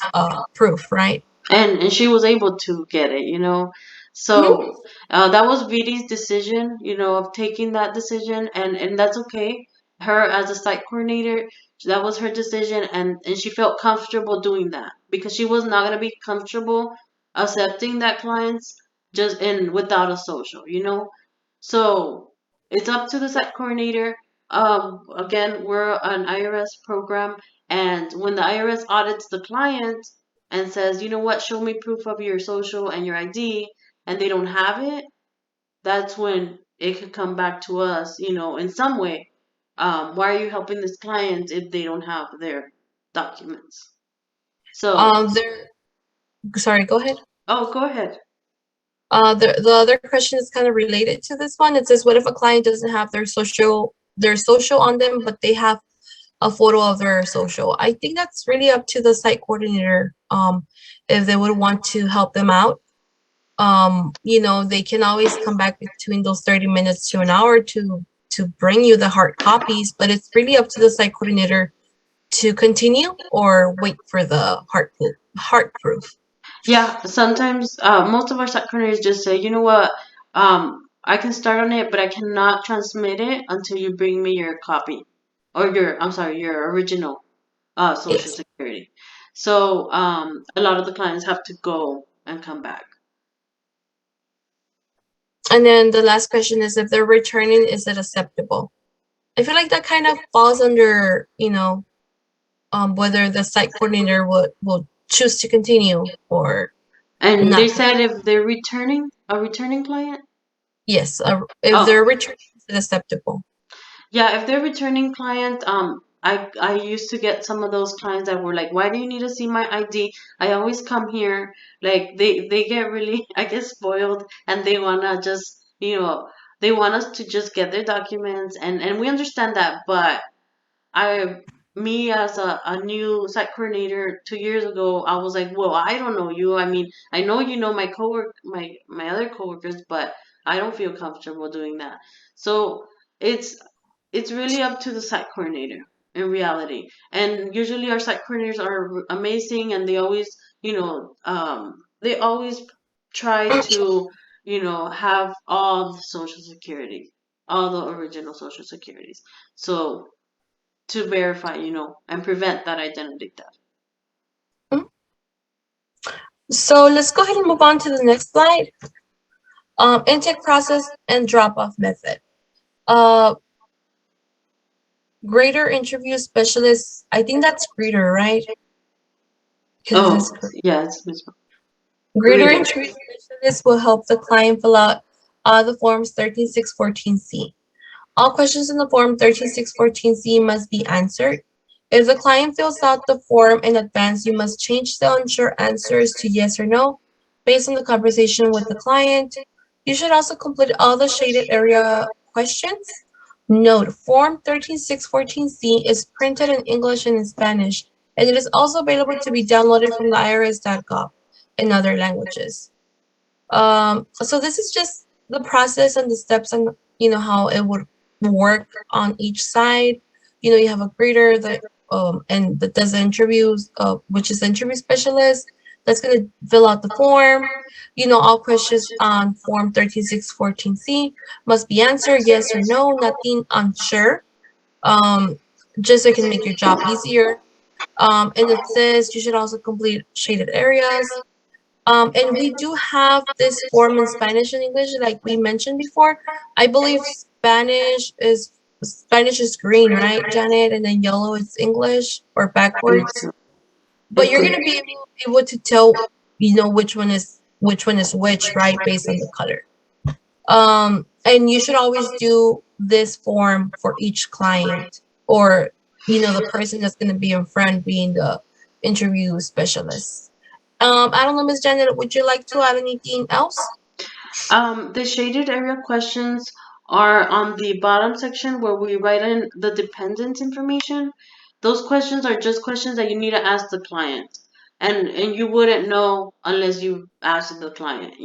proof, right? And she was able to get it. Mhm. So that was Vidi's decision, of taking that decision, and that's okay. Her as a site coordinator, that was her decision, and she felt comfortable doing that because she was not gonna be comfortable accepting that clients just in without a social. So it's up to the site coordinator. Again, we're an IRS program, and when the IRS audits the client and says, you know what, show me proof of your social and your ID, and they don't have it, that's when it could come back to us, in some way. Why are you helping this client if they don't have their documents? So, There. Sorry, go ahead. oh, go ahead. The other question is kind of related to this one. It says, what if a client doesn't have their social on them, but they have a photo of their social? I think that's really up to the site coordinator, if they would want to help them out. They can always come back between those 30 minutes to an hour to bring you the hard copies, but it's really up to the site coordinator to continue or wait for the hard proof. Yeah, sometimes most of our site coordinators just say, you know what, I can start on it, but I cannot transmit it until you bring me your copy or I'm sorry, your original. Social Yes. Security. So a lot of the clients have to go and come back. And then the last question is, if they're returning, is it acceptable? I feel like that kind of falls under, whether the site coordinator will choose to continue or And they not. said if they're returning, a returning client. Yes, if Oh, they're returning, is it acceptable? yeah, if they're returning client, I used to get some of those clients that were like, "Why do you need to see my ID? I always come here." Like they get really, I get spoiled, and they wanna just, they want us to just get their documents, and we understand that, but I, me as a new site coordinator 2 years ago, I was like, well, I don't know you. I mean, I know you know my other coworkers, but I don't feel comfortable doing that. So it's it's really up to the site coordinator in reality. And usually our site coordinators are amazing, and they always, they always try to, have all the social security, all the original social securities. So to verify, and prevent that identity theft. Mhm. So let's go ahead and move on to the next slide. Intake process and drop-off method. Uh, Grader interview specialist. I think that's Greeter, right? Because it Oh, is yes, Miss Grader Greeter. interview specialist will help the client fill out the forms 13614C. All questions in the form 13614C must be answered. If the client fills out the form in advance, you must change the unsure answers to yes or no based on the conversation with the client. You should also complete all the shaded area questions. Note, Form 13614C is printed in English and in Spanish, and it is also available to be downloaded from the irs.gov in other languages. So this is just the process and the steps and how it would work on each side. You have a grader that and that does the interviews, which is the interview specialist that's gonna fill out the form. All questions on form 13614C must be answered yes or no, nothing unsure. Um, just so it can make your job easier. And it says you should also complete shaded areas. And we do have this form in Spanish and English, like we mentioned before. I believe Spanish is green, right, Janet? And then yellow is English or backwards. But It's you're good. gonna be able to tell, which one is which, right, based on the color. And you should always do this form for each client, or the person that's gonna be in front being the interview specialist. I don't know, Miss Janet, would you like to add anything else? The shaded area questions are on the bottom section where we write in the dependent information. Those questions are just questions that you need to ask the client. And you wouldn't know unless you ask the client.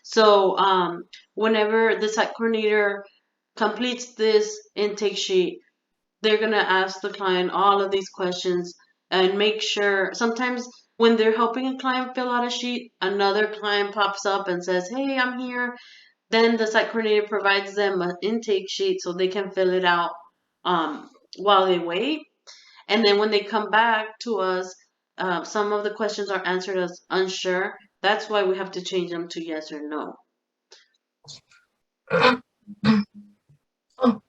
So whenever the site coordinator completes this intake sheet, they're going to ask the client all of these questions and make sure. Sometimes when they're helping a client fill out a sheet, another client pops up and says, "Hey, I'm here." Then the site coordinator provides them an intake sheet so they can fill it out um, while they wait. And then when they come back to us, some of the questions are answered as unsure. That's why we have to change them to yes or no. Oh,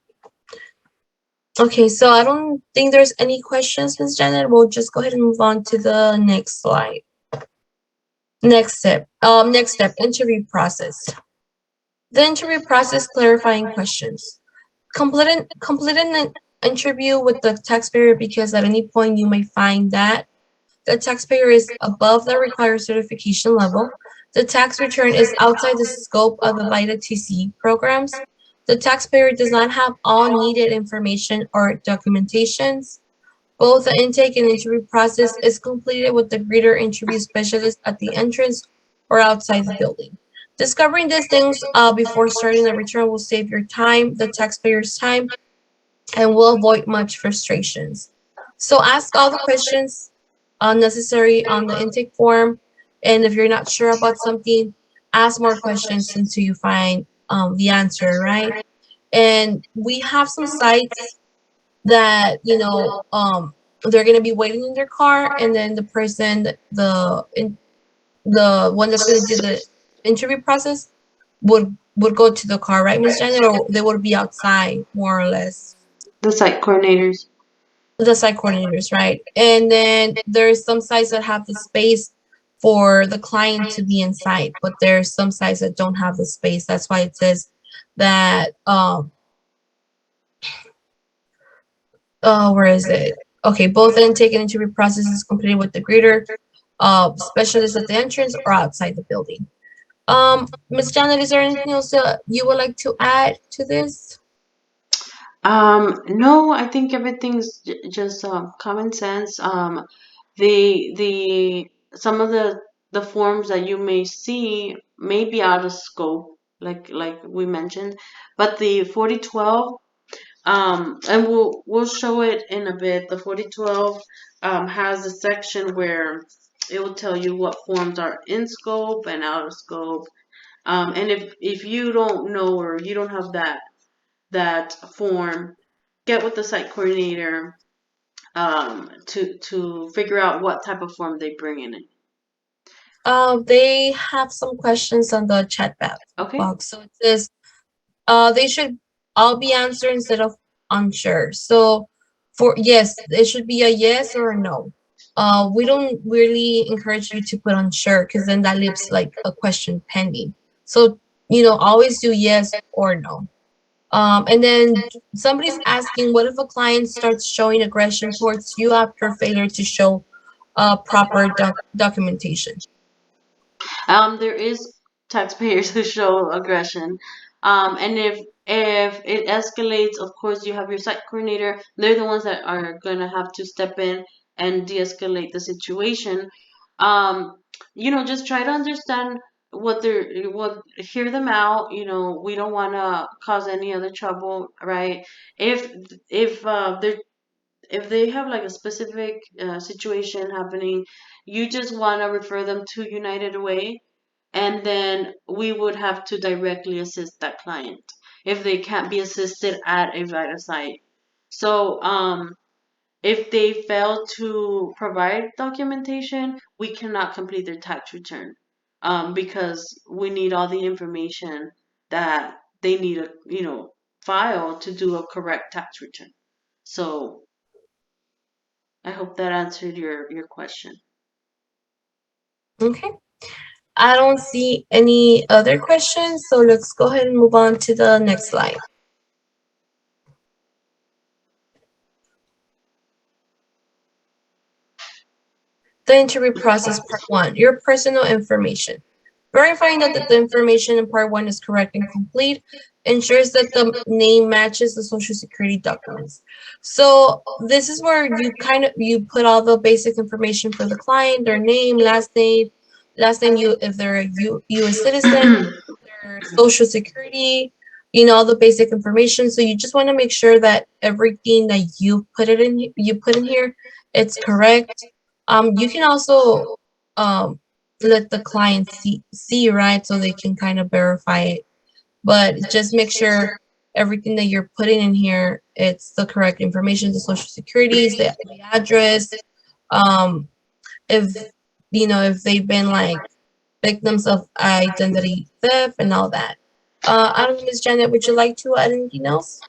okay, so I don't think there's any questions, Miss Janet. We'll just go ahead and move on to the next slide. Next step, interview process. The interview process clarifying questions. Complete an interview with the taxpayer because at any point you may find that the taxpayer is above the required certification level. The tax return is outside the scope of the VITA TC programs. The taxpayer does not have all needed information or documentations. Both the intake and interview process is completed with the greeter interview specialist at the entrance or outside the building. Discovering these things before starting the return will save your time, the taxpayer's time, and will avoid much frustrations. So ask all the questions necessary on the intake form. And if you're not sure about something, ask more questions until you find the answer, right? And we have some sites that, they're gonna be waiting in their car, and then the person, the one that's gonna do the interview process would go to the car, right, Miss Janet, or they would be outside more or less. The site coordinators. The site coordinators, right? And then there's some sites that have the space for the client to be inside, but there's some sites that don't have the space. That's why it says that where is it? Okay, both intake and interview processes completed with the greeter, specialist at the entrance or outside the building. Ms. Janet, is there anything else that you would like to add to this? No, I think everything's just common sense. The some of the forms that you may see may be out of scope, like we mentioned, but the 4012, and we'll show it in a bit. The 4012 has a section where it will tell you what forms are in scope and out of scope. And if you don't know or you don't have that form, get with the site coordinator to figure out what type of form they bring in it. They have some questions on the chat Okay. box. So it says, they should all be answered instead of unsure. So for yes, it should be a yes or a no. We don't really encourage you to put unsure because then that leaves like a question pending. So, always do yes or no. And then somebody's asking, what if a client starts showing aggression towards you after failure to show proper documentation? There is taxpayers who show aggression, and if it escalates, of course you have your site coordinator. They're the ones that are gonna have to step in and de-escalate the situation. Um, just try to understand what hear them out. We don't want to cause any other trouble, right? If if they have like a specific situation happening, you just want to refer them to United Way, and then we would have to directly assist that client if they can't be assisted at a VITA site. So, if they fail to provide documentation, we cannot complete their tax return, because we need all the information that they need a file to do a correct tax return. So I hope that answered your question. Okay. I don't see any other questions, so let's go ahead and move on to the next slide. The interview process, part 1, your personal information. Verifying that the information in part 1 is correct and complete ensures that the name matches the social security documents. So this is where you put all the basic information for the client, their name, last name, if they're a U.S. citizen, their social security, all the basic information. So you just want to make sure that everything that you put in here, it's correct. You can also let the client see, right, so they can kind of verify it. But just make sure everything that you're putting in here, it's the correct information, the social securities, the address, if if they've been like victims of identity theft and all that. I don't know, Ms. Janet, would you like to add anything else?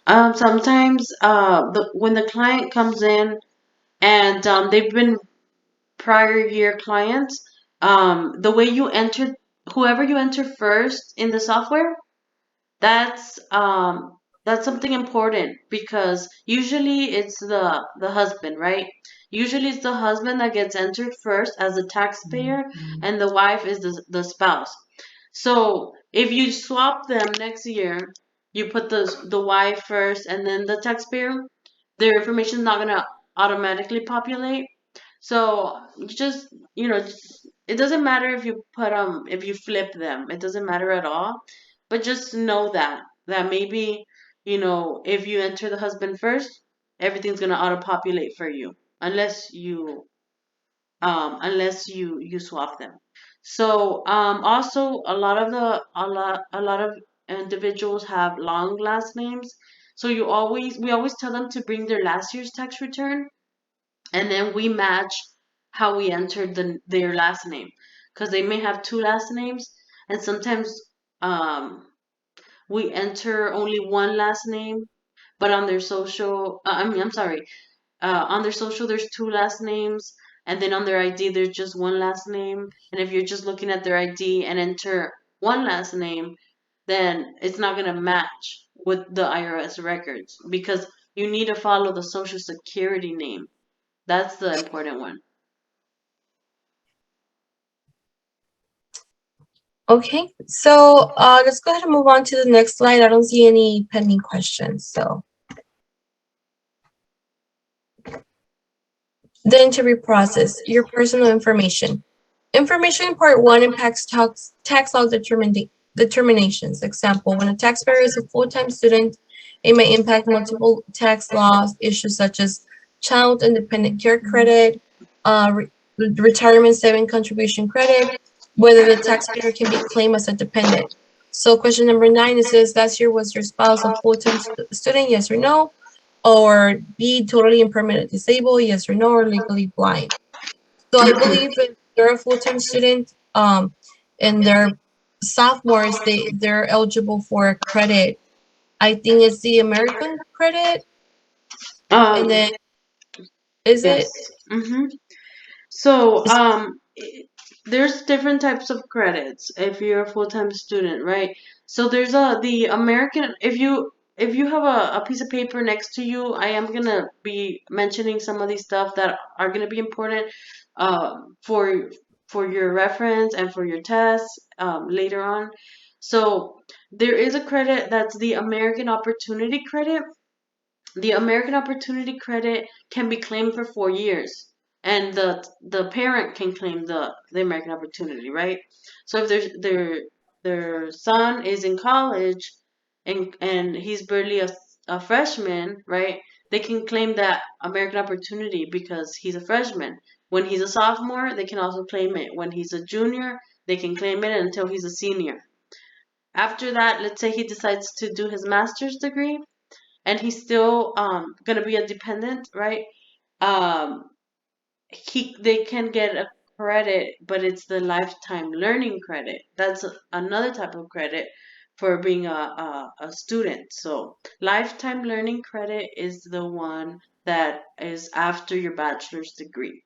Sometimes when the client comes in and they've been prior year clients, the way you enter, whoever you enter first in the software, that's that's something important, because usually it's the husband, right? Usually it's the husband that gets entered first as a taxpayer, and the wife is the spouse. So if you swap them next year, you put the wife first and then the taxpayer, their information is not gonna automatically populate. So you just it doesn't matter if you if you flip them, it doesn't matter at all. But just know that maybe if you enter the husband first, everything's gonna auto populate for you, unless you swap them. So also a lot of individuals have long last names. So we always tell them to bring their last year's tax return, and then we match how we entered their last name, because they may have two last names, and sometimes we enter only one last name, but on their social, I'm sorry, on their social there's two last names, and then on their ID there's just one last name. And if you're just looking at their ID and enter one last name, then it's not gonna match with the IRS records, because you need to follow the social security name. That's the important one. Okay, so let's go ahead and move on to the next slide. I don't see any pending questions, so. The interview process, your personal information. Information in Part 1 impacts tax law determinations. Example, when a taxpayer is a full-time student, it may impact multiple tax laws issues such as child and dependent care credit, retirement saving contribution credit, whether the taxpayer can be claimed as a dependent. So question number 9, it says, last year was your spouse a full-time student, yes or no? Or B, totally and permanently disabled, yes or no, or legally blind. So I believe if they're a full-time student, and they're sophomores, they're eligible for a credit. I think it's the American credit, and then is Yes. it? Mm-hmm. So, there's different types of credits if you're a full-time student, right? So there's the American, if you have a piece of paper next to you, I am gonna be mentioning some of these stuff that are gonna be important for your reference and for your tests later on. So there is a credit that's the American Opportunity Credit. The American Opportunity Credit can be claimed for 4 years, and the parent can claim the American Opportunity, right? So if their son is in college and he's barely a freshman, right? They can claim that American Opportunity because he's a freshman. When he's a sophomore, they can also claim it. When he's a junior, they can claim it until he's a senior. After that, let's say he decides to do his master's degree, and he's still gonna be a dependent, right? Um, they can get a credit, but it's the lifetime learning credit. That's another type of credit for being a student. So lifetime learning credit is the one that is after your bachelor's degree.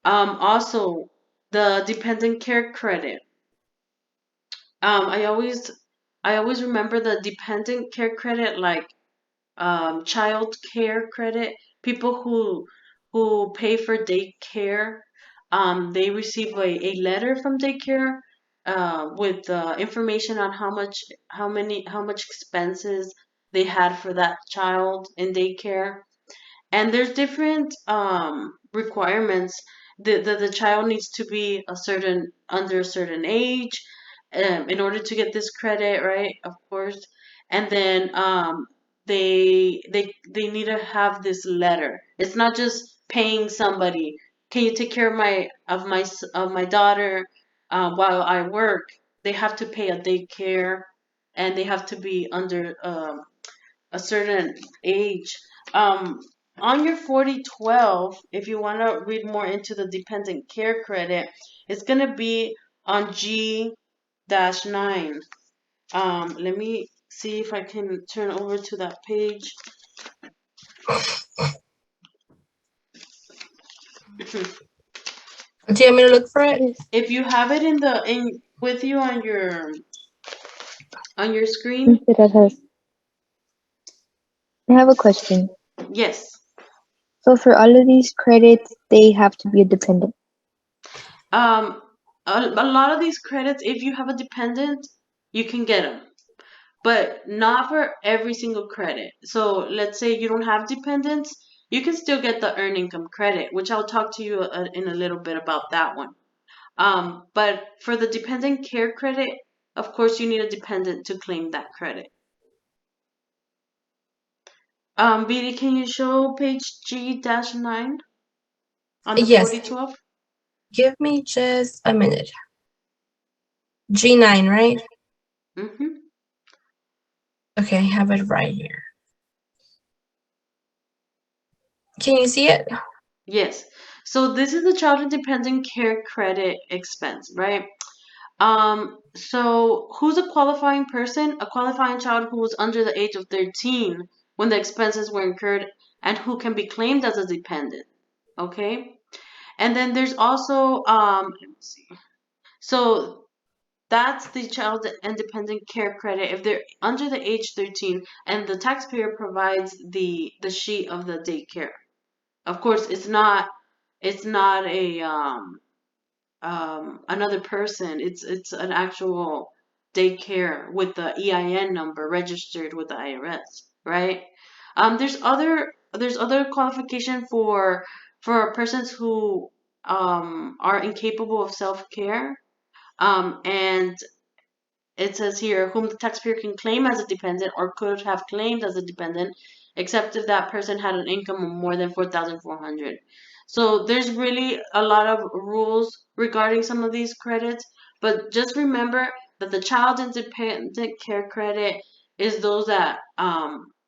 Also, the dependent care credit. Um, I always I always remember the dependent care credit like child care credit. People who pay for daycare, they receive a letter from daycare with information on how much expenses they had for that child in daycare. And there's different requirements. The child needs to be under a certain age in order to get this credit, right? Of course. And then they need to have this letter. It's not just paying somebody. Can you take care of my daughter while I work? They have to pay a daycare, and they have to be under a certain age. Um, on your 4012, if you want to read more into the dependent care credit, it's going to be on G-9. Let me see if I can turn over to that page. Do you want me to look for it? Yes. If you have it in with you on your screen, I have a question. yes. So for all of these credits, they have to be a dependent. Um, a lot of these credits, if you have a dependent, you can get them, but not for every single credit. So let's say you don't have dependents, you can still get the earned income credit, which I'll talk to you in a little bit about that one. But for the dependent care credit, of course, you need a dependent to claim that credit. BD, can you show page G-9 on the Yes. 4012? Give me just a minute. G9, right? Mm-hmm. Okay, I have it right here. Can you see it? Yes. So this is the child independent care credit expense, right? So who's a qualifying person? A qualifying child who was under the age of 13 when the expenses were incurred and who can be claimed as a dependent. Okay? And then there's also let me see. So that's the child independent care credit if they're under the age 13 and the taxpayer provides the sheet of the daycare. Of course, it's not a another person. It's an actual daycare with the EIN number registered with the IRS, right? There's other qualification for persons who are incapable of self care. And it says here, whom the taxpayer can claim as a dependent or could have claimed as a dependent, except if that person had an income of more than 4,400. So there's really a lot of rules regarding some of these credits, but just remember that the child independent care credit is those that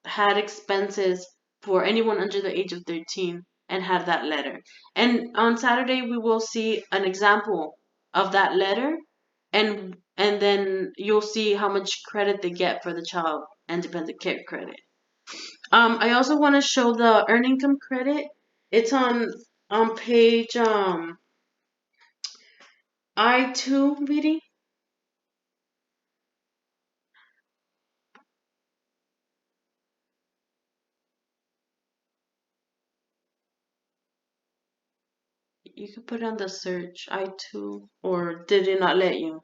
had expenses for anyone under the age of 13 and had that letter. And on Saturday, we will see an example of that letter, and then you'll see how much credit they get for the child independent care credit. I also want to show the earned income credit. It's on page I2, Vidi. You could put on the search I2, or did it not let you?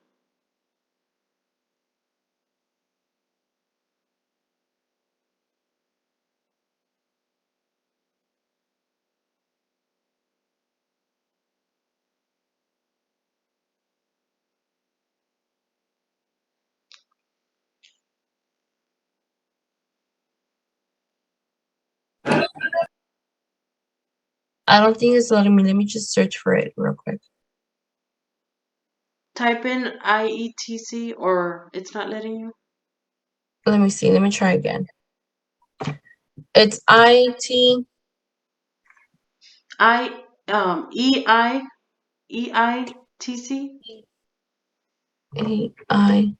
I don't think it's letting me. Let me just search for it real quick. Type in IETC, or it's not letting you? Let me see. Let me try again. It's IT I EITC? AITC.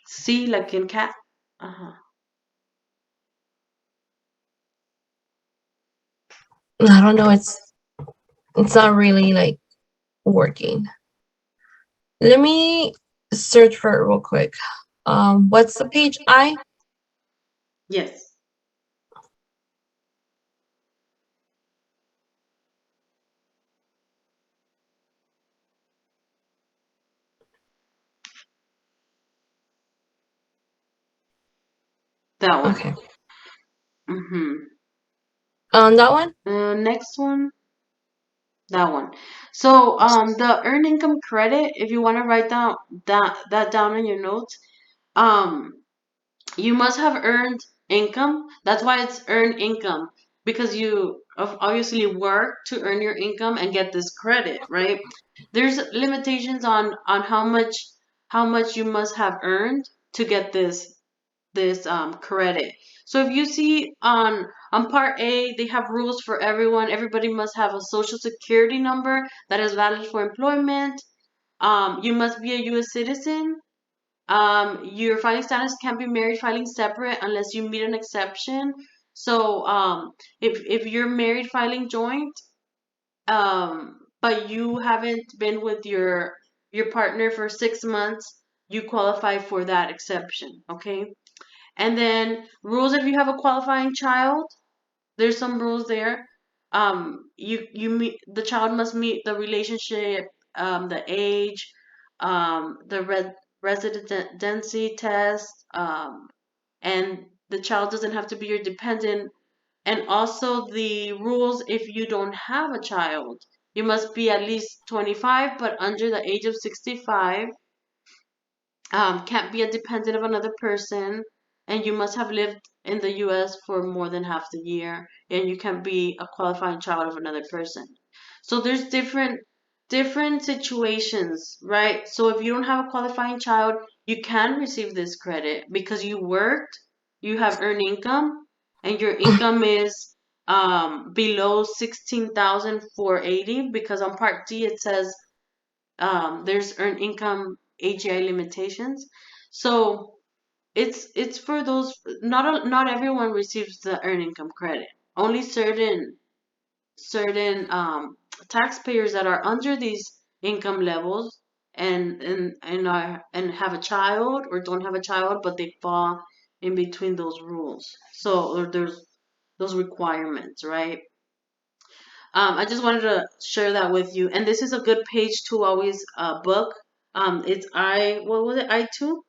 C like in cat? Uh-huh. I don't know. It's not really like working. Let me search for it real quick. What's the page? Yes. That one. Okay. Mm-hmm. That one? Next one. That one. So the earned income credit, if you want to write down that down in your notes, um you must have earned income. That's why it's earned income, because you obviously work to earn your income and get this credit, right? There's limitations on how much you must have earned to get this credit. So if you see on part A, they have rules for everyone. Everybody must have a social security number that is valid for employment. You must be a U.S. citizen. Your filing status can't be married filing separate unless you meet an exception. So if you're married filing joint, but you haven't been with your partner for 6 months, you qualify for that exception. Okay. And then rules if you have a qualifying child, there's some rules there. You meet the child must meet the relationship, the age, the residency test, and the child doesn't have to be your dependent. And also the rules if you don't have a child, you must be at least 25 but under the age of 65, can't be a dependent of another person, and you must have lived in the U.S. for more than half the year, and you can be a qualifying child of another person. So there's different situations, right? So if you don't have a qualifying child, you can receive this credit because you worked. you have earned income, and your income is below 16,480, because on Part D it says there's earned income AGI limitations. So it's for those. Not everyone receives the earned income credit. Only certain taxpayers that are under these income levels and have a child or don't have a child, but they fall in between those rules. So or there's those requirements, right? I just wanted to share that with you, and this is a good page to always book. It's what was it, I-2,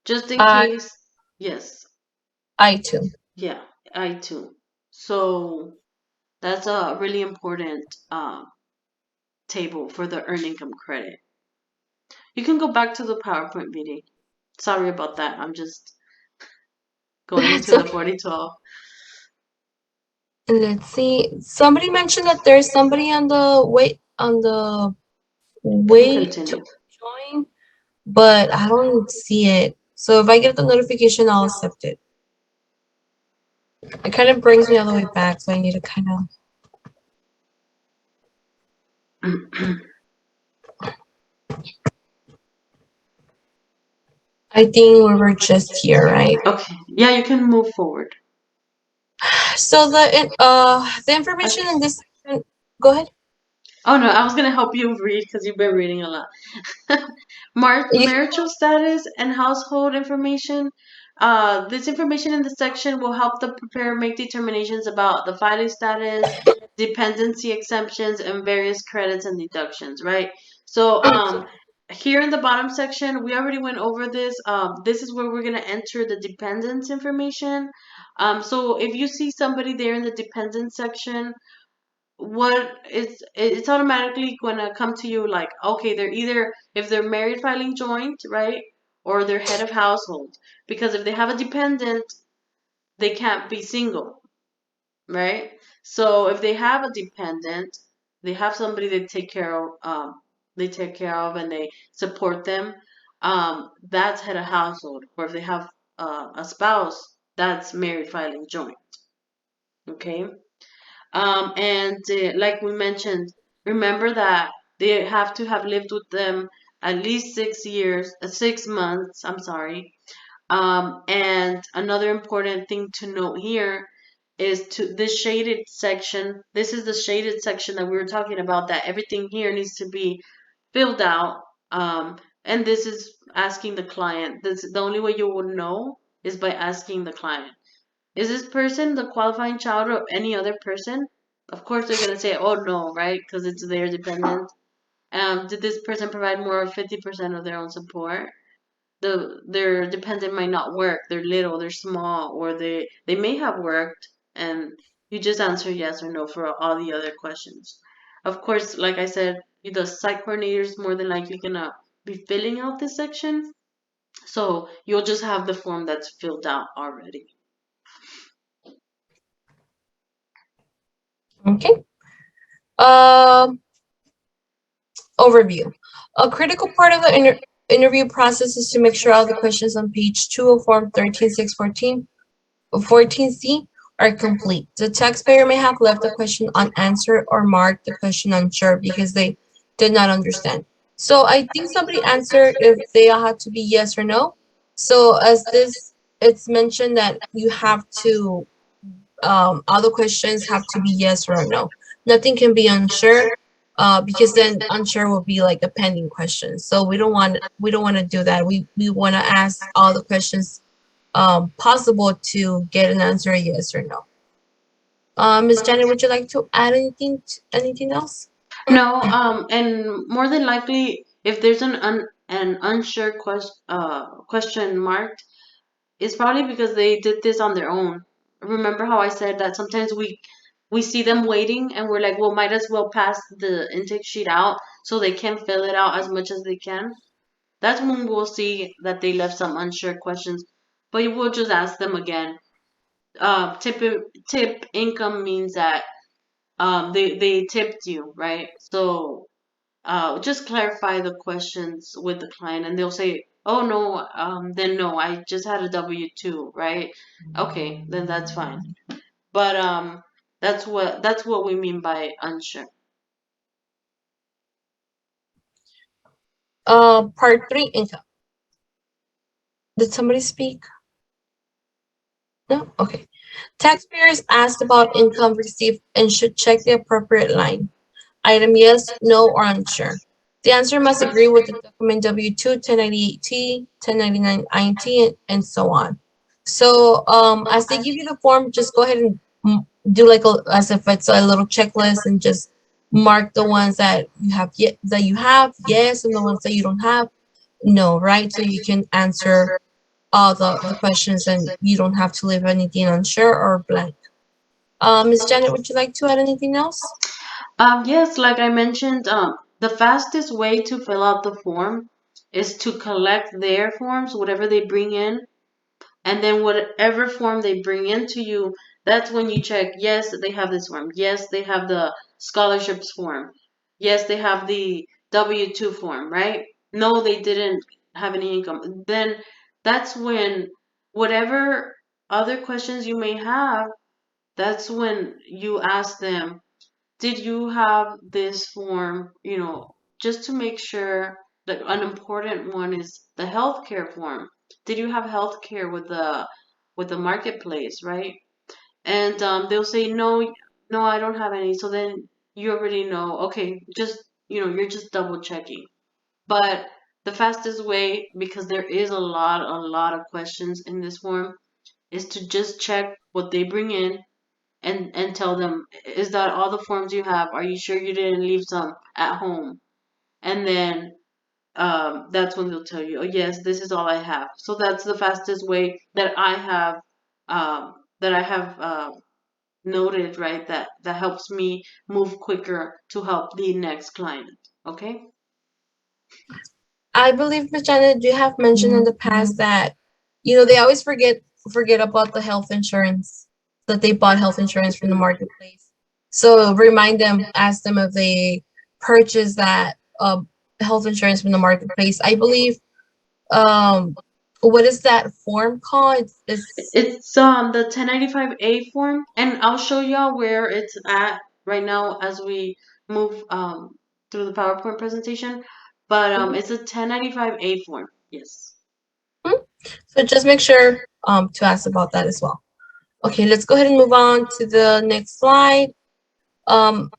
just in I case. Yes, I too. yeah, I-2. So that's a really important table for the earned income credit. You can go back to the PowerPoint meeting. Sorry about that. I'm just going That's into the okay. 4012. Let's see. Somebody mentioned that there's somebody on the You can way to continue. join, but I don't see it. So if I get the notification, I'll accept it. It kind of brings me all the way back, so I need to kind of. I think we were just here, right? Okay. Yeah, you can move forward. So the information in this section. Go ahead. Oh no, I was gonna help you read because you've been reading a lot. You can Marital status and household information. This information in this section will help the preparer make determinations about the filing status, dependency exemptions, and various credits and deductions, right? So, here in the bottom section, we already went over this. This is where we're gonna enter the dependence information. So if you see somebody there in the dependence section, it's automatically gonna come to you like, okay, they're either, if they're married filing joint, right, or they're head of household, because if they have a dependent, they can't be single, right? So if they have a dependent, they have somebody they take care of and they support them, that's head of household. Or if they have a spouse, that's married filing joint. Okay. And like we mentioned, remember that they have to have lived with them at least 6 years, 6 months, I'm sorry. And another important thing to note here is to this shaded section. This is the shaded section that we were talking about, that everything here needs to be filled out. And this is asking the client. The only way you will know is by asking the client. Is this person the qualifying child of any other person? Of course, they're gonna say, "Oh no," right? Because it's their dependent. Did this person provide more of 50% of their own support? Their dependent might not work. They're little, they're small, or they may have worked, and you just answer yes or no for all the other questions. Of course, like I said, the site coordinator is more than likely gonna be filling out this section, so you'll just have the form that's filled out already. Okay. Um, Overview. A critical part of the interview process is to make sure all the questions on page 2 of Form 13614 14C are complete. The taxpayer may have left the question unanswered or marked the question unsure because they did not understand. So I think somebody answered if they had to be yes or no. So as this, it's mentioned that you have to, all the questions have to be yes or no. Nothing can be unsure, because then unsure will be like a pending question. So we don't want to do that. We want to ask all the questions possible to get an answer yes or no. Ms. Janet, would you like to add anything else? No, and more than likely, if there's an unsure question marked, it's probably because they did this on their own. Remember how I said that sometimes we see them waiting and we're like, well, might as well pass the intake sheet out so they can fill it out as much as they can. That's when we'll see that they left some unsure questions, but we'll just ask them again. Tip income means that they tipped you, right? So just clarify the questions with the client, and they'll say oh no, then no, I just had a W-2, right? Okay, then that's fine. But that's what we mean by unsure. Part three, income. Did somebody speak? No? Okay. Taxpayers asked about income received and should check the appropriate line. Item yes, no, or unsure. The answer must agree with the document W-2, 1098-T, 1099-INT, and so on. So as they give you the form, just go ahead and do like as if it's a little checklist and just mark the ones that you have yes, and the ones that you don't have no, right? So you can answer all the questions and you don't have to leave anything unsure or blank. Ms. Janet, would you like to add anything else? Yes, like I mentioned, the fastest way to fill out the form is to collect their forms, whatever they bring in, and then whatever form they bring into you, that's when you check, yes, they have this form. Yes, they have the scholarships form. Yes, they have the W-2 form, right? No, they didn't have any income. Then that's when whatever other questions you may have, that's when you ask them, did you have this form, just to make sure that an important one is the healthcare form. Did you have healthcare with the marketplace, right? And they'll say no, no, I don't have any. So then you already know, okay, just you're just double checking. But the fastest way, because there is a lot of questions in this form, is to just check what they bring in and tell them, is that all the forms you have? Are you sure you didn't leave some at home? And then that's when they'll tell you, oh yes, this is all I have. So that's the fastest way that I have noted, right? That helps me move quicker to help the next client. Okay. I believe, Ms. Janet, you have mentioned in the past that, they always forget about the health insurance, that they bought health insurance from the marketplace. So remind them, ask them if they purchased that health insurance from the marketplace. I believe, what is that form called? It's It's the 1095A form, and I'll show y'all where it's at right now as we move through the PowerPoint presentation. But Mhm. it's a 1095A form. Yes. So just make sure to ask about that as well. Okay, let's go ahead and move on to the next slide. Um,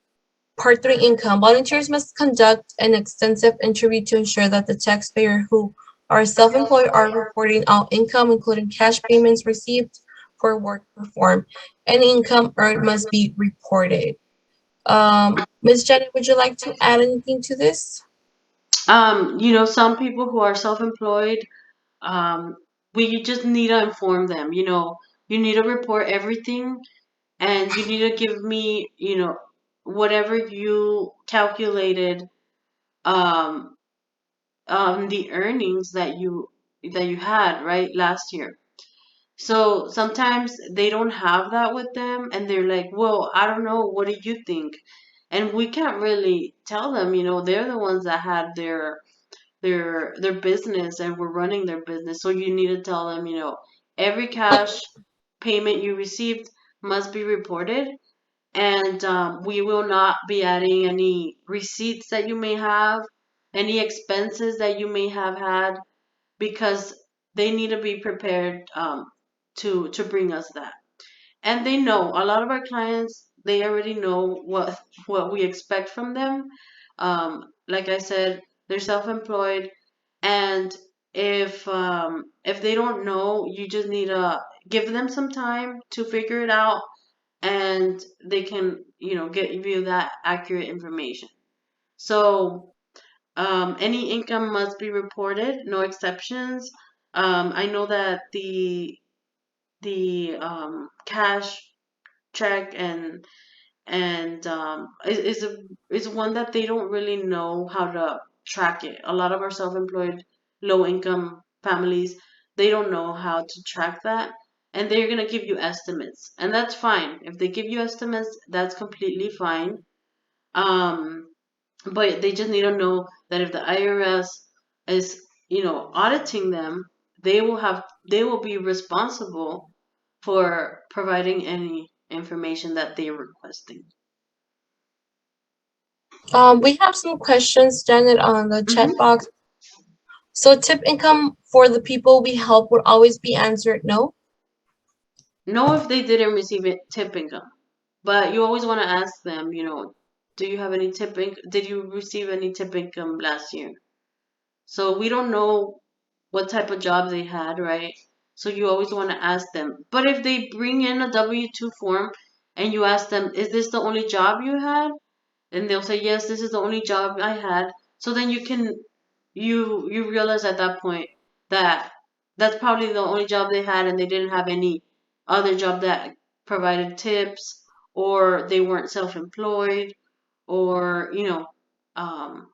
Part 3, income. Volunteers must conduct an extensive interview to ensure that the taxpayer who are self-employed are reporting all income, including cash payments received for work performed. Any income earned must be reported. Ms. Janet, would you like to add anything to this? Some people who are self-employed, um, we just need to inform them. You need to report everything, and you need to give me, whatever you calculated, um, the earnings that you had right last year. So sometimes they don't have that with them, and they're like, "Well, I don't know. What do you think?" And we can't really tell them. They're the ones that had their business and were running their business. So you need to tell them, every cash payment you received must be reported, and we will not be adding any receipts that you may have, any expenses that you may have had, because they need to be prepared to bring us that. And they know, a lot of our clients, they already know what we expect from them. Like I said, they're self-employed, and if they don't know, you just need to give them some time to figure it out, and they can give you that accurate information. So any income must be reported, no exceptions. I know that the cash check and is one that they don't really know how to track it. A lot of our self-employed low income families, they don't know how to track that, and they're gonna give you estimates, and that's fine. If they give you estimates, that's completely fine. Um, but they just need to know that if the IRS is, auditing them, they will be responsible for providing any information that they're requesting. We have some questions, Janet, on the chat Hmm. box. So tip income for the people we help would always be answered no. Know if they didn't receive it tip income, but you always want to ask them, do you have any did you receive any tip income last year? So we don't know what type of job they had, right? So you always want to ask them. But if they bring in a W-2 form and you ask them, is this the only job you had? And they'll say, yes, this is the only job I had. So then you realize at that point that that's probably the only job they had and they didn't have any other job that provided tips, or they weren't self-employed, or um,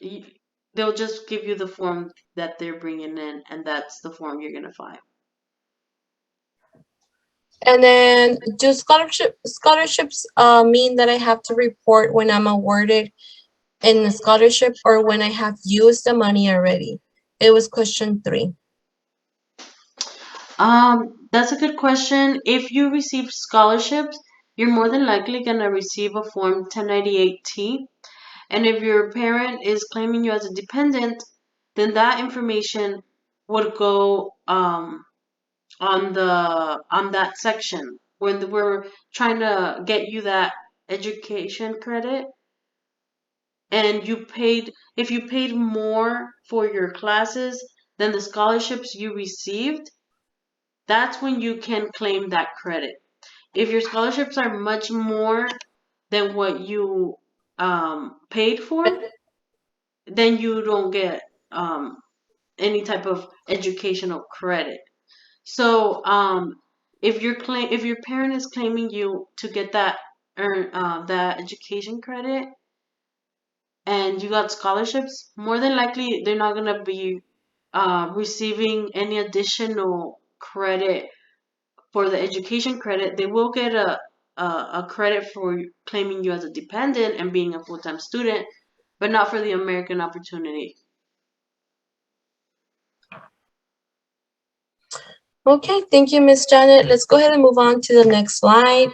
y- they'll just give you the form that they're bringing in, and that's the form you're gonna file. And then do scholarships mean that I have to report when I'm awarded in the scholarship or when I have used the money already? It was question 3. That's a good question. If you receive scholarships, you're more than likely gonna receive a form 1098-T. And if your parent is claiming you as a dependent, then that information would go on that section when we're trying to get you that education credit. And if you paid more for your classes than the scholarships you received, that's when you can claim that credit. If your scholarships are much more than what you paid for, then you don't get um, any type of educational credit. So if your parent is claiming you to get that education credit and you got scholarships, more than likely they're not gonna be receiving any additional credit for the education credit. They will get a credit for claiming you as a dependent and being a full-time student, but not for the American Opportunity. Okay, thank you, Miss Janet. Let's go ahead and move on to the next slide.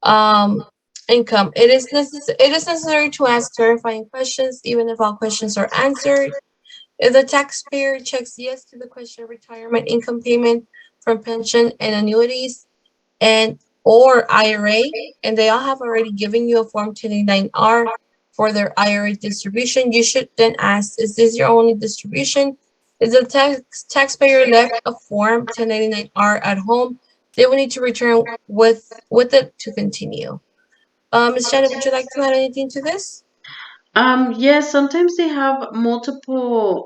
Um, income. It is necessary to ask clarifying questions, even if all questions are answered. If the taxpayer checks yes to the question of retirement income payment from pension and annuities and or IRA, and they all have already given you a Form 1099-R for their IRA distribution, you should then ask, is this your only distribution? If the taxpayer left a Form 1099-R at home, they will need to return with it to continue. Ms. Janet, would you like to add anything to this? Yes, sometimes they have multiple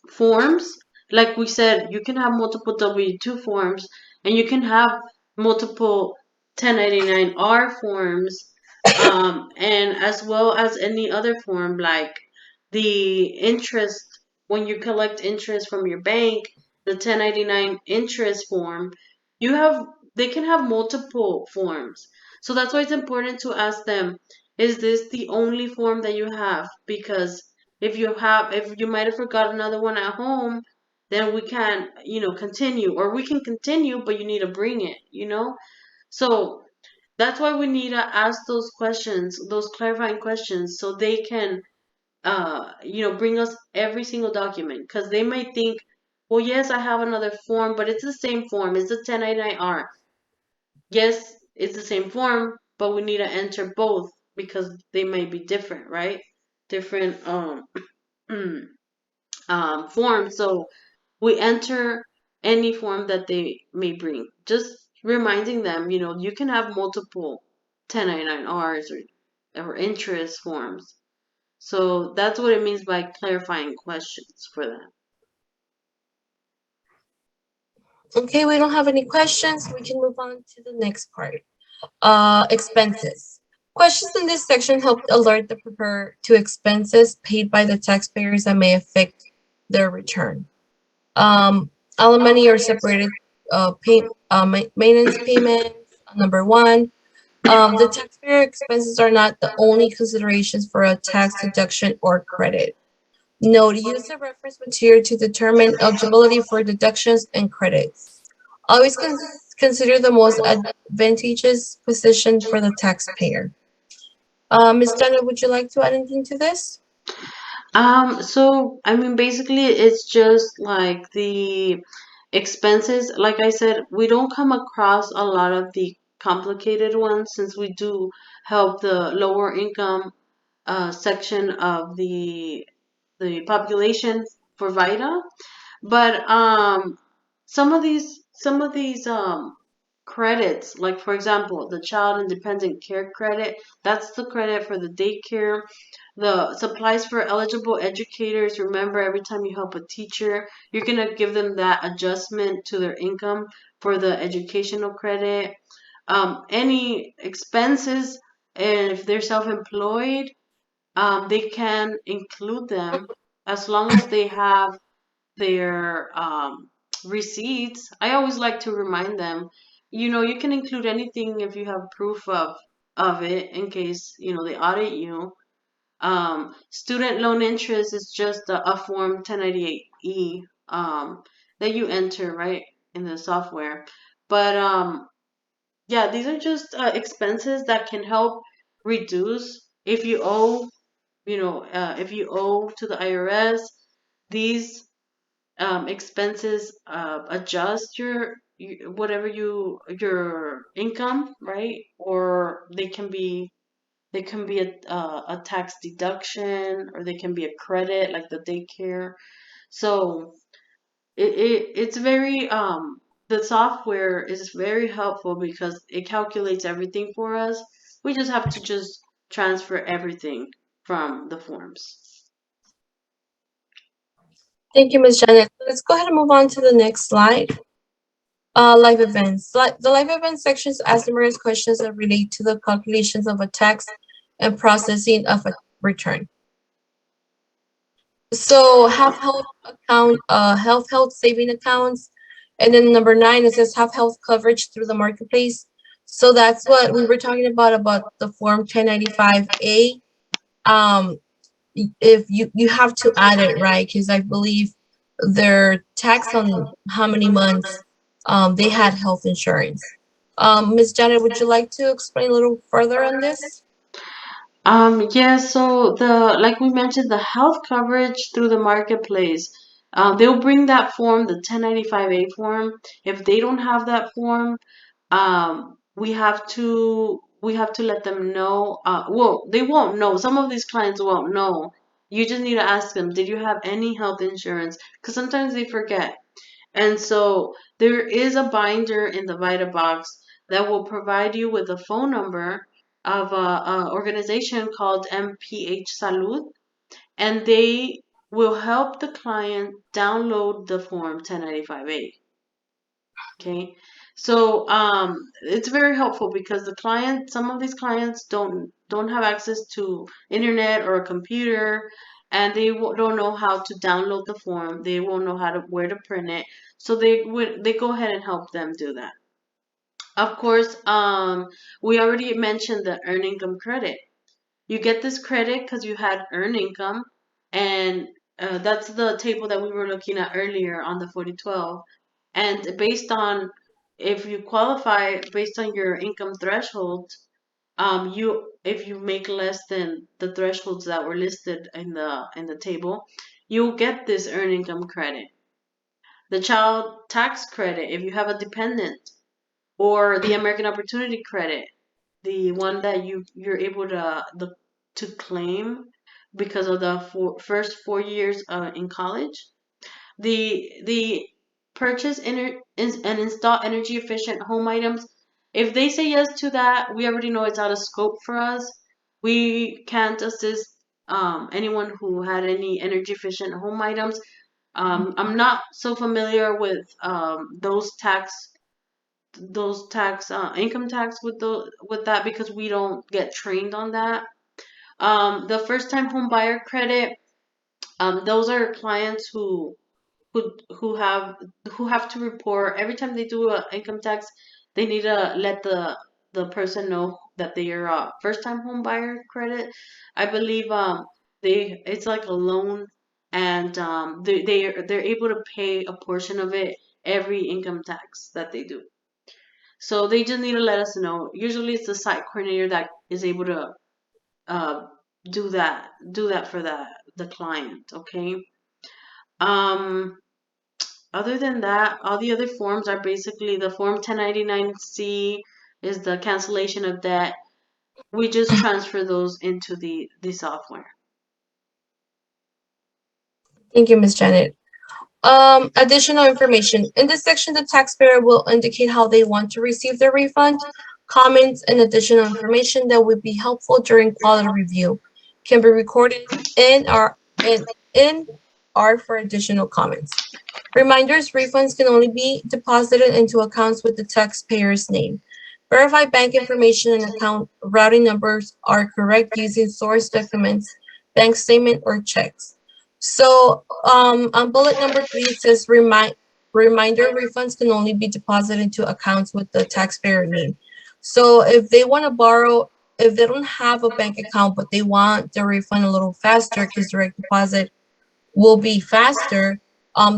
forms. Like we said, you can have multiple W-2 forms and you can have multiple 1099-R forms, and as well as any other form like the interest when you collect interest from your bank, the 1099 interest form. You have They can have multiple forms. So that's why it's important to ask them, is this the only form that you have? Because if you might have forgot another one at home, then we can't, continue. Or we can continue, but you need to bring it. So that's why we need to ask those questions, those clarifying questions, so they can, bring us every single document. Because they might think, well, yes, I have another form, but it's the same form. It's the 1099-R. Yes, it's the same form, but we need to enter both because they may be different, right? Different forms. So we enter any form that they may bring. Just reminding them, you can have multiple 1099-Rs or interest forms. So that's what it means by clarifying questions for them. Okay, we don't have any questions. We can move on to the next part. Expenses. Questions in this section help alert the preparer to expenses paid by the taxpayers that may affect their return. Alimony or separated maintenance payments. Number 1. The taxpayer expenses are not the only considerations for a tax deduction or credit. Note, use the reference material to determine eligibility for deductions and credits. Always consider the most advantageous position for the taxpayer. Ms. Janet, would you like to add anything to this? So I mean, basically, it's just like the expenses. Like I said, we don't come across a lot of the complicated ones since we do help the lower income section of the population for VITA. But some of these credits, like for example, the child independent care credit, that's the credit for the daycare. The supplies for eligible educators, remember every time you help a teacher, you're gonna give them that adjustment to their income for the educational credit. Any expenses, and if they're self-employed, they can include them as long as they have their receipts. I always like to remind them, you can include anything if you have proof of it in case, they audit you. Student loan interest is just a form 1098E that you enter right in the software. But yeah, these are just expenses that can help reduce if you owe, if you owe to the IRS. These expenses adjust whatever your income, right? Or they can be a tax deduction, or they can be a credit like the daycare. So it's very the software is very helpful because it calculates everything for us. We just have to just transfer everything from the forms. Thank you, Ms. Janet. Let's go ahead and move on to the next slide. Live events. The live event sections ask numerous questions that relate to the calculations of a tax and processing of a return. So have health saving accounts. And then number 9, it says have health coverage through the marketplace. So that's what we were talking about the form 1095A. If you have to add it, right? Because I believe they're taxed on how many months they had health insurance. Ms. Janet, would you like to explain a little further on this? Yeah, so like we mentioned, the health coverage through the marketplace, they'll bring that form, the 1095A form. If they don't have that form, we have to let them know. Well, they won't know. Some of these clients won't know. You just need to ask them, did you have any health insurance? Because sometimes they forget. And so there is a binder in the Vita box that will provide you with a phone number of a organization called MPH Salud, and they will help the client download the form 1095A. Okay. So it's very helpful because some of these clients don't have access to internet or a computer, and they don't know how to download the form. They won't know where to print it. So they go ahead and help them do that. Of course, we already mentioned the earned income credit. You get this credit because you had earned income, and that's the table that we were looking at earlier on the 4012. And based on if you qualify based on your income threshold, if you make less than the thresholds that were listed in the table, you'll get this earned income credit. The child tax credit if you have a dependent, or the American Opportunity Credit, the one that you're able to claim because of the first 4 years in college. The purchase and install energy efficient home items. If they say yes to that, we already know it's out of scope for us. We can't assist anyone who had any energy efficient home items. I'm not so familiar with those tax income tax with that because we don't get trained on that. The first time home buyer credit, those are clients who who have who have to report every time they do a income tax. They need to let the person know that they are a first time home buyer credit. I believe it's like a loan and they're able to pay a portion of it every income tax that they do. So they just need to let us know. Usually, it's the site coordinator that is able to uh, do that for the client. Okay. Um, Other than that, all the other forms are basically the form 1099-C is the cancellation of debt. We just transfer those into the software. Thank you, Ms. Janet. Additional information. In this section, the taxpayer will indicate how they want to receive their refund. Comments and additional information that would be helpful during quality review can be recorded in R for additional comments. Reminders, refunds can only be deposited into accounts with the taxpayer's name. Verified bank information and account routing numbers are correct using source documents, bank statement, or checks. So on bullet number 3, it says reminder refunds can only be deposited into accounts with the taxpayer name. So if they want to borrow, if they don't have a bank account, but they want their refund a little faster because direct deposit will be faster,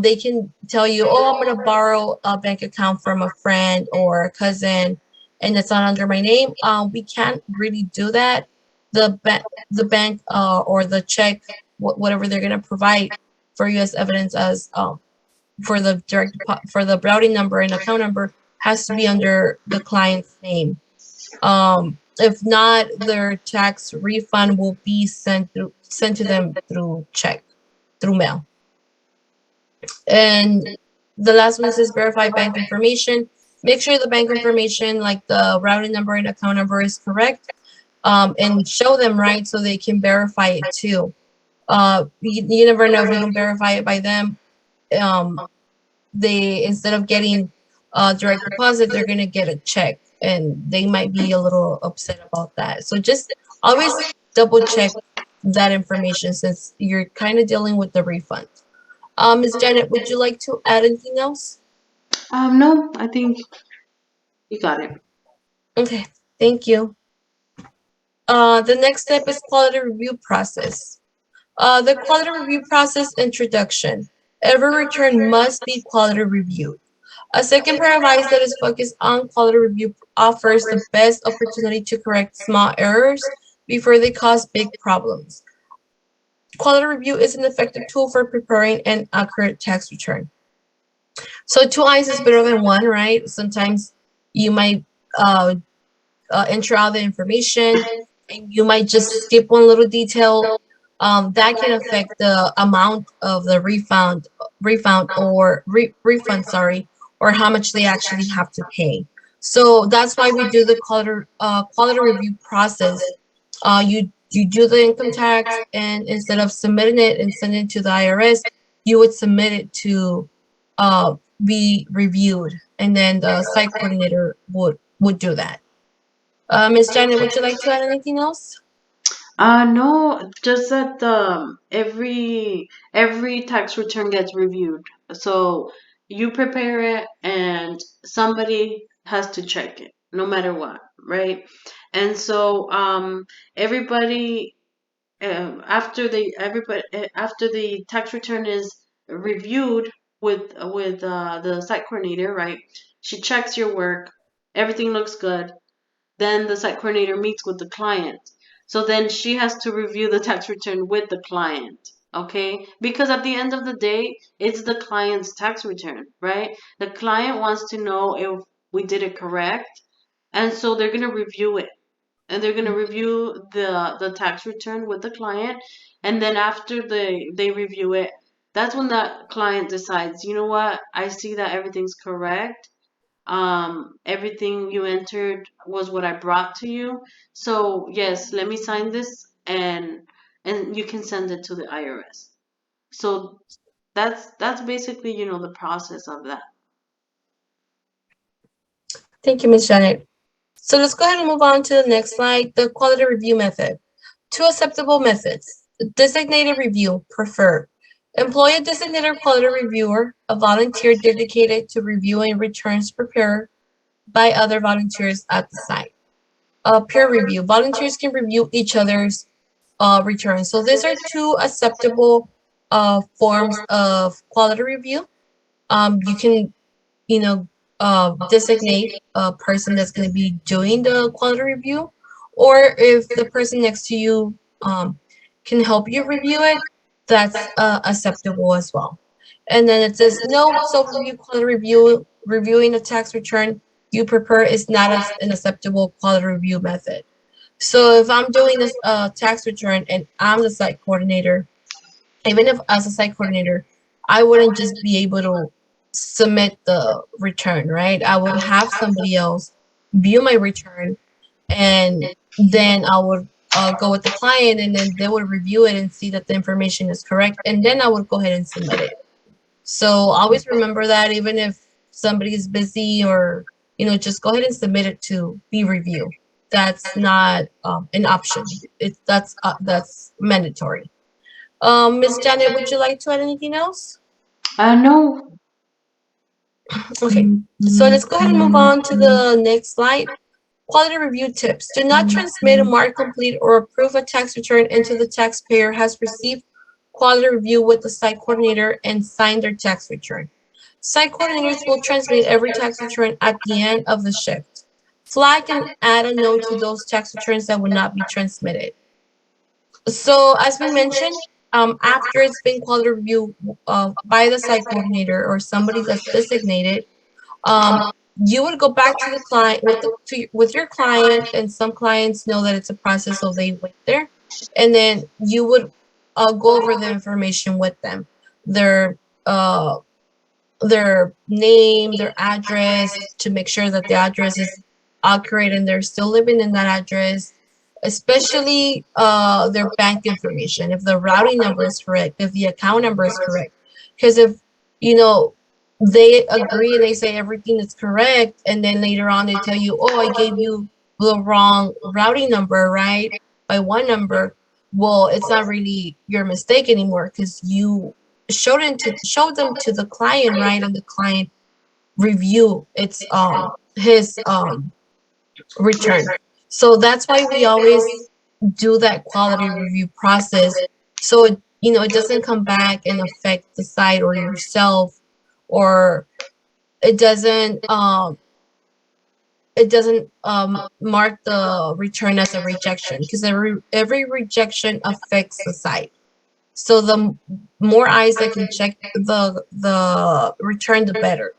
they can tell you, oh, I'm going to borrow a bank account from a friend or a cousin, and it's not under my name. We can't really do that. The bank or the check, whatever they're going to provide for you as evidence as for the for the routing number and account number has to be under the client's name. If not, their tax refund will be sent to them through check, through mail. And the last one says verify bank information. Make sure the bank information, like the routing number and account number, is correct, and show them, right, so they can verify it too. You never know if you don't verify it by them. They, instead of getting direct deposit, they're gonna get a check, and they might be a little upset about that. So just always double check that information since you're kind of dealing with the refund. Ms. Janet, would you like to add anything else? No, I think you got it. Okay, thank you. The next step is quality review process. The quality review process introduction. Every return must be quality reviewed. A second pair of eyes that is focused on quality review offers the best opportunity to correct small errors before they cause big problems. Quality review is an effective tool for preparing an accurate tax return. So 2 eyes is better than 1, right? Sometimes you might enter out the information and you might just skip one little detail. That can affect the amount of the refund sorry, or how much they actually have to pay. So that's why we do the quality review process. You do the income tax, and instead of submitting it and sending it to the IRS, you would submit it to be reviewed, and then the site coordinator would do that. Ms. Janet, would you like to add anything else? No, just that every tax return gets reviewed. So you prepare it, and somebody has to check it, no matter what, right? And so everybody after the tax return is reviewed with the site coordinator, right? She checks your work, everything looks good. Then the site coordinator meets with the client. So then she has to review the tax return with the client. Okay? Because at the end of the day, it's the client's tax return, right? The client wants to know if we did it correct. And so they're going to review it. And they're going to review the tax return with the client. And then after they review it, that's when that client decides, you know what? I see that everything's correct. Everything you entered was what I brought to you. So yes, let me sign this, and you can send it to the IRS. So that's basically, the process of that. Thank you, Ms. Janet. So let's go ahead and move on to the next slide, the quality review method. 2 acceptable methods. Designated review, preferred. Employ a designated quality reviewer, a volunteer dedicated to reviewing returns prepared by other volunteers at the site. Peer review. Volunteers can review each other's returns. So these are 2 acceptable forms of quality review. You can, you know, designate a person that's going to be doing the quality review, or if the person next to you can help you review it, that's acceptable as well. And then it says no self-review quality review reviewing a tax return you prepare is not an acceptable quality review method. So if I'm doing this tax return and I'm the site coordinator, even if as a site coordinator, I wouldn't just be able to submit the return, right? I would have somebody else view my return, and then I would go with the client, and then they would review it and see that the information is correct, and then I would go ahead and submit it. So always remember that, even if somebody is busy, or just go ahead and submit it to be reviewed. That's not an option. That's mandatory. Miss Janet, would you like to add anything else? No. Okay, so let's go ahead and move on to the next slide. Quality review tips. Do not transmit a mark complete or approve a tax return until the taxpayer has received quality review with the site coordinator and signed their tax return. Site coordinators will transmit every tax return at the end of the shift. Flag and add a note to those tax returns that will not be transmitted. So as we mentioned, after it's been quality review by the site coordinator or somebody that's designated, you would go back to the client with your client, and some clients know that it's a process, so they wait there, and then you would go over the information with them, their uh, their name, their address, to make sure that the address is accurate and they're still living in that address, especially their bank information, if the routing number is correct, if the account number is correct. Because if they agree and they say everything is correct, and then later on they tell you, oh, I gave you the wrong routing number, right, by one number, well, it's not really your mistake anymore, because you showed them to the client, right, and the client review his return. So that's why we always do that quality review process, so it doesn't come back and affect the site or yourself, or it doesn't mark the return as a rejection, because every rejection affects the site. So the more eyes that can check the return, the better.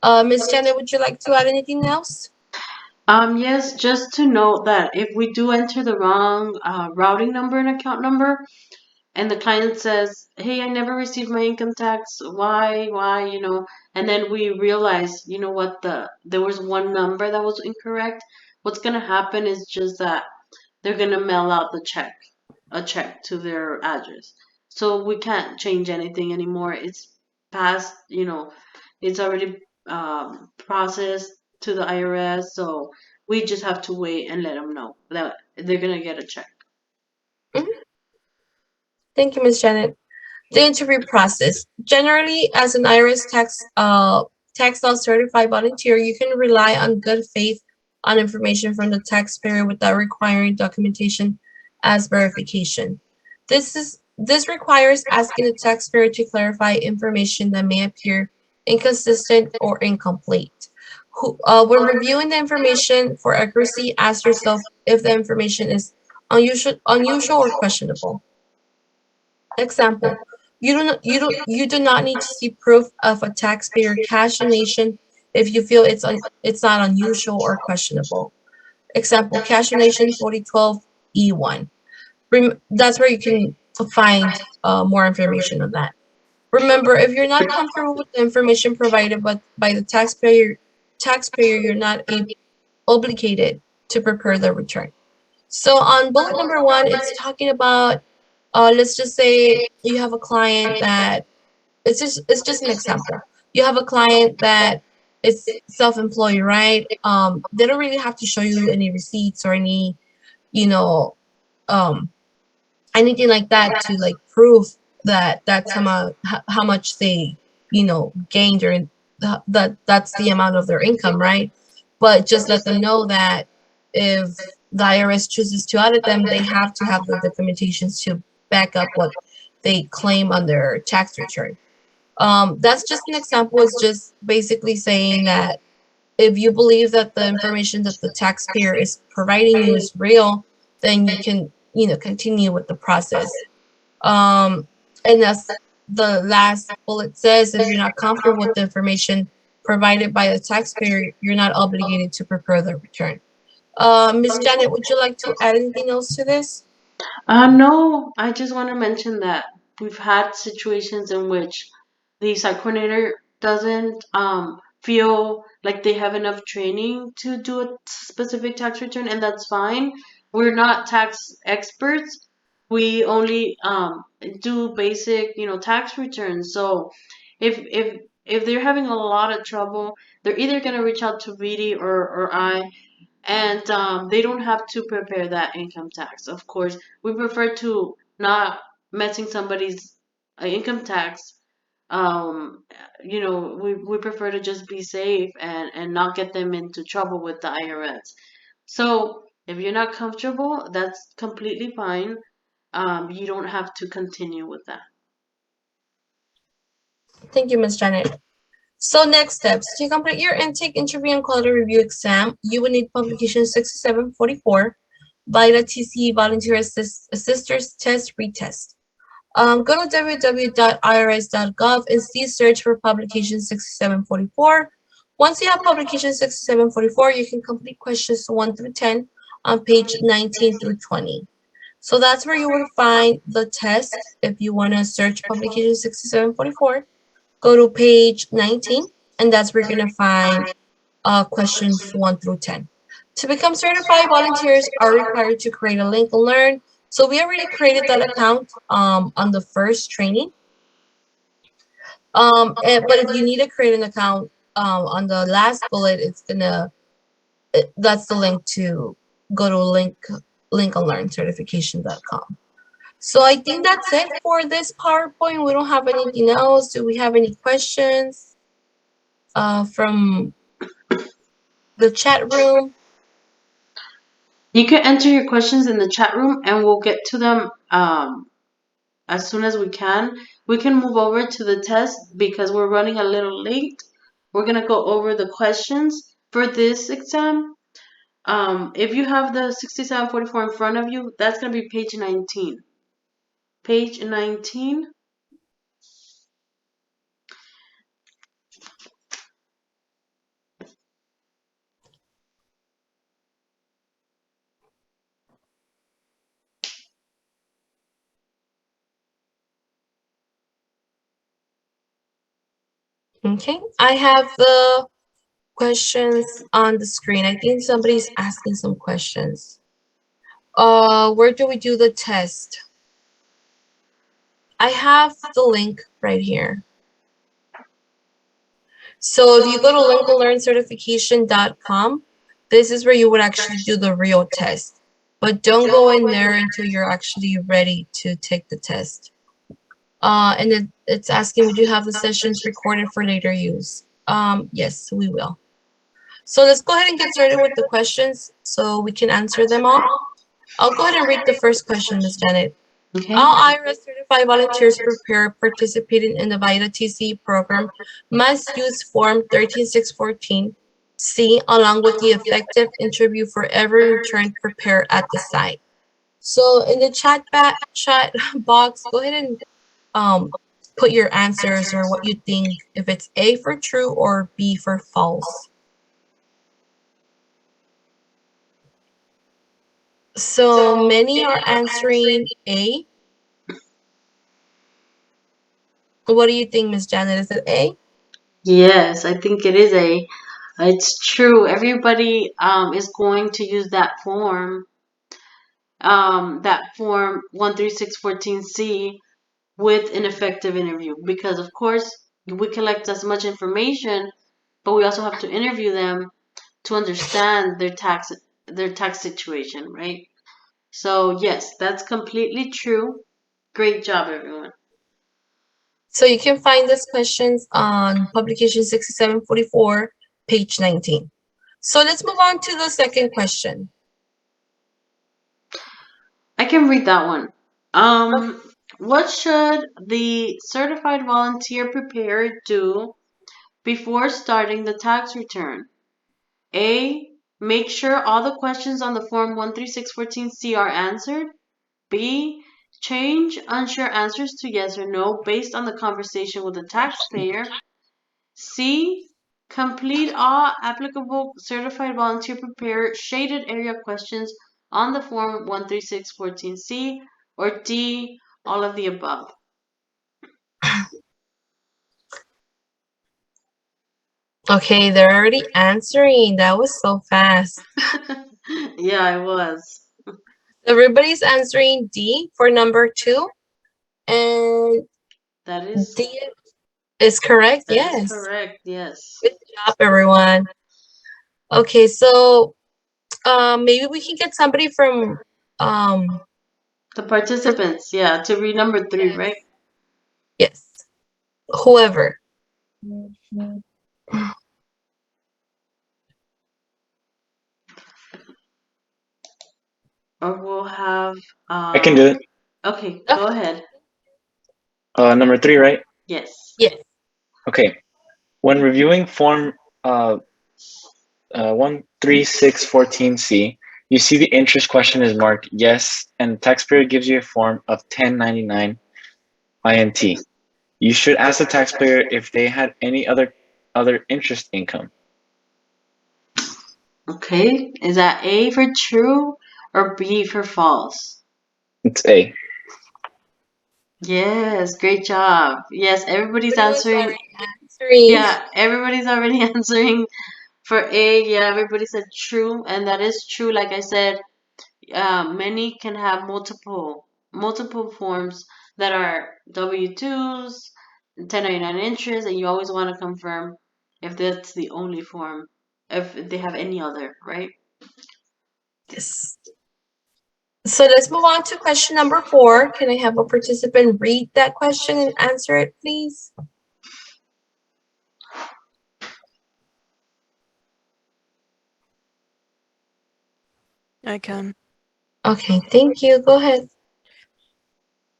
Ms. Janet, would you like to add anything else? Yes, just to note that if we do enter the wrong routing number and account number, and the client says, "Hey, I never received my income tax. Why?" And then we realize, what, there was one number that was incorrect. What's gonna happen is just that they're gonna mail out a check to their address. So we can't change anything anymore. It's past, it's already processed to the IRS. So we just have to wait and let them know that they're gonna get a check. Mhm. Thank you, Ms. Janet. The interview process. Generally, as an IRS tax law certified volunteer, you can rely on good faith on information from the taxpayer without requiring documentation as verification. This requires asking the taxpayer to clarify information that may appear inconsistent or incomplete. When reviewing the information for accuracy, ask yourself if the information is unusual or questionable. Example: you do not need to see proof of a taxpayer cash donation if you feel it's not unusual or questionable. Example: cash donation 4012 E1. That's where you can find more information on that. Remember, if you're not comfortable with the information provided by the taxpayer, you're not obligated to prepare the return. So on bullet number 1, it's talking about, let's just say you have a client that it's just an example. You have a client that is self-employed, right? They don't really have to show you any receipts or any, you know, um, anything like that to like prove that that's how much they, gained, or that's the amount of their income, right? But just let them know that if the IRS chooses to audit them, they have to have the documentations to back up what they claim on their tax return. That's just an example. It's just basically saying that if you believe that the information that the taxpayer is providing you is real, then you can, continue with the process. And as the last bullet says, if you're not comfortable with the information provided by the taxpayer, you're not obligated to prepare the return. Ms. Janet, would you like to add anything else to this? No, I just want to mention that we've had situations in which the site coordinator doesn't feel like they have enough training to do a specific tax return, and that's fine. We're not tax experts. We only do basic, tax returns. So if they're having a lot of trouble, they're either gonna reach out to Vidi or I, and they don't have to prepare that income tax. Of course, we prefer to not messing somebody's income tax. We prefer to just be safe and not get them into trouble with the IRS. So if you're not comfortable, that's completely fine. You don't have to continue with that. Thank you, Ms. Janet. So next steps. To complete your intake interview and quality review exam, you will need publication 6744, VITA TC Volunteer Assisters Test Retest. Go to www.irs.gov and see search for publication 6744. Once you have publication 6744, you can complete questions 1 through 10 on page 19 through 20. So that's where you will find the test. If you want to search publication 6744, go to page 19, and that's where you're going to find questions 1 through 10. To become certified, volunteers are required to create a link and learn. So we already created that account on the first training. But if you need to create an account on the last bullet, that's the link to go to linkandlearncertification.com. So I think that's it for this PowerPoint. We don't have anything else. Do we have any questions from the chat room? You can enter your questions in the chat room, and we'll get to them as soon as we can. We can move over to the test because we're running a little late. We're going to go over the questions for this exam. If you have the 6744 in front of you, that's going to be page 19. Page 19. Okay, I have the questions on the screen. I think somebody's asking some questions. Where do we do the test? I have the link right here. So if you go to linkandlearncertification.com, this is where you would actually do the real test. But don't go in there until you're actually ready to take the test. And then it's asking, would you have the sessions recorded for later use? Yes, we will. So let's go ahead and get started with the questions so we can answer them all. I'll go ahead and read the first question, Ms. Janet. Okay. All IRS certified volunteers participating in the VITA TC program must use Form 13614C along with the effective interview for every return prepared at the site. So in the chat box, go ahead and put your answers or what you think, if it's A for true or B for false. So many are answering A. What do you think, Ms. Janet? Is it A? Yes, I think it is A. It's true. Everybody is going to use that form 13614C with an effective interview, because of course we collect as much information, but we also have to interview them to understand their tax situation, right? So yes, that's completely true. Great job, everyone. So you can find these questions on publication 6744, page 19. So let's move on to the second question. I can read that one. What should the certified volunteer preparer do before starting the tax return? A. Make sure all the questions on the Form 13614C are answered. B. Change unsure answers to yes or no based on the conversation with the taxpayer. C. Complete all applicable certified volunteer preparer shaded area questions on the Form 13614C. Or D. All of the above. Okay, they're already answering. That was so fast. Yeah, I was. Everybody's answering D for number 2. And That is D is correct. that is Yes. correct. Yes. Good job, everyone. Okay, so maybe we can get somebody from The participants, yeah, to read number 3, right? yes, whoever. Or we'll have I can do it. Okay, Okay. go ahead. Number 3, right? Yes. Yes. Okay. When reviewing Form 13614C, you see the interest question is marked yes, and the taxpayer gives you a form of 1099 INT. You should ask the taxpayer if they had any other interest income. Okay. Is that A for true or B for false? It's A. Yes, great job. Yes, everybody's Everybody was answering. already answering. Yeah, everybody's already answering for A. Yeah, everybody said true, and that is true. Like I said, many can have multiple forms that are W-2s, 1099 interest, and you always want to confirm if that's the only form, if they have any other, right? Yes. So let's move on to question number 4. Can I have a participant read that question and answer it, please? I can. Okay, thank you. Go ahead.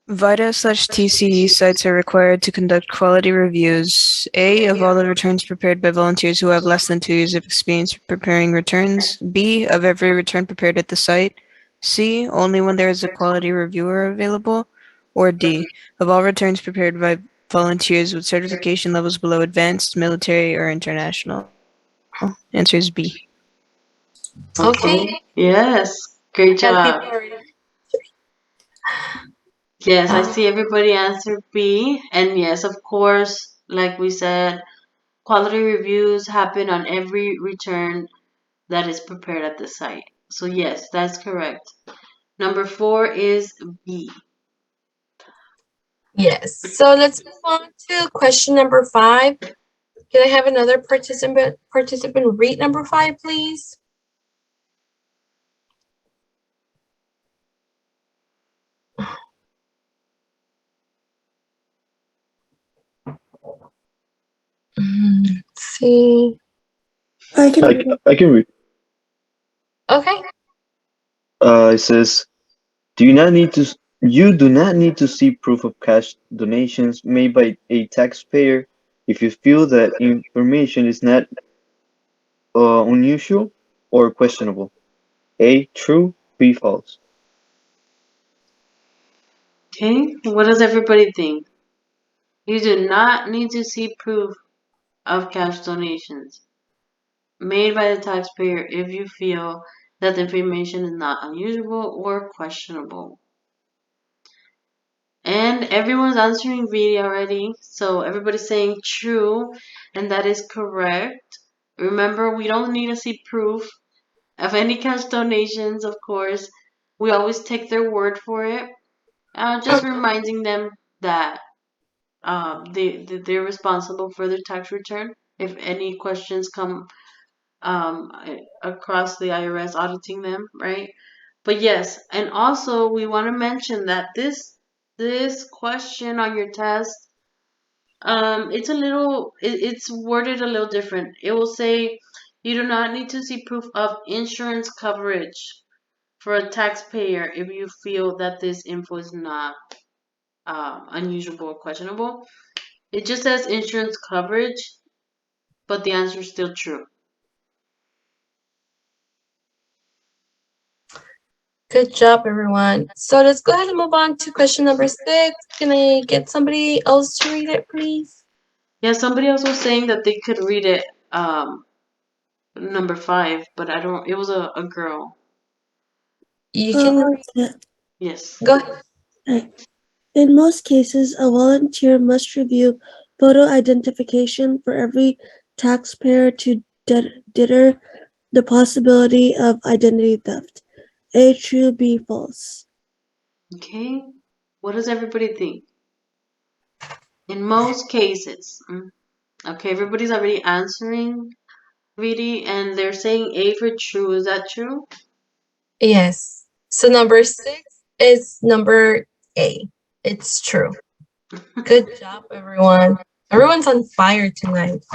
VITA/TCE sites are required to conduct quality reviews. A, of all the returns prepared by volunteers who have less than 2 years of experience preparing returns. B, of every return prepared at the site. C, only when there is a quality reviewer available. Or D, of all returns prepared by volunteers with certification levels below advanced, military, or international. Answer is B. Okay. Yes, great Have job. people already? Yes, I see everybody answered B. And yes, of course, like we said, quality reviews happen on every return that is prepared at the site. So yes, that's correct. Number 4 is B. Yes. So let's move on to question number 5. Can I have another participant read number 5, please? Let's see. I can read. Okay. It says, you do not need to see proof of cash donations made by a taxpayer if you feel that information is not unusual or questionable. A, true, B, false. Okay, what does everybody think? You do not need to see proof of cash donations made by the taxpayer if you feel that the information is not unusual or questionable. And everyone's answering B already, so everybody's saying true, and that is correct. Remember, we don't need to see proof of any cash donations, of course. We always take their word for it. Just reminding them that they're responsible for their tax return. If any questions come um, across the IRS auditing them, right? But yes, and also we want to mention that this question on your test, it's worded a little different. It will say you do not need to see proof of insurance coverage for a taxpayer if you feel that this info is not unusual or questionable. It just says insurance coverage, but the answer is still true. Good job, everyone. So let's go ahead and move on to question number 6. Can I get somebody else to read it, please? Yeah, somebody else was saying that they could read it, number 5, but I don't. It was a girl. You can Yeah. Yes. go ahead. In most cases, a volunteer must review photo identification for every taxpayer to deter the possibility of identity theft. A, true, B, false. Okay. What does everybody think? In most cases. Okay, everybody's already answering, Vidi, and they're saying A for true. Is that true? Yes. So number 6 is number A. It's true. Good job, everyone. Everyone's on fire tonight.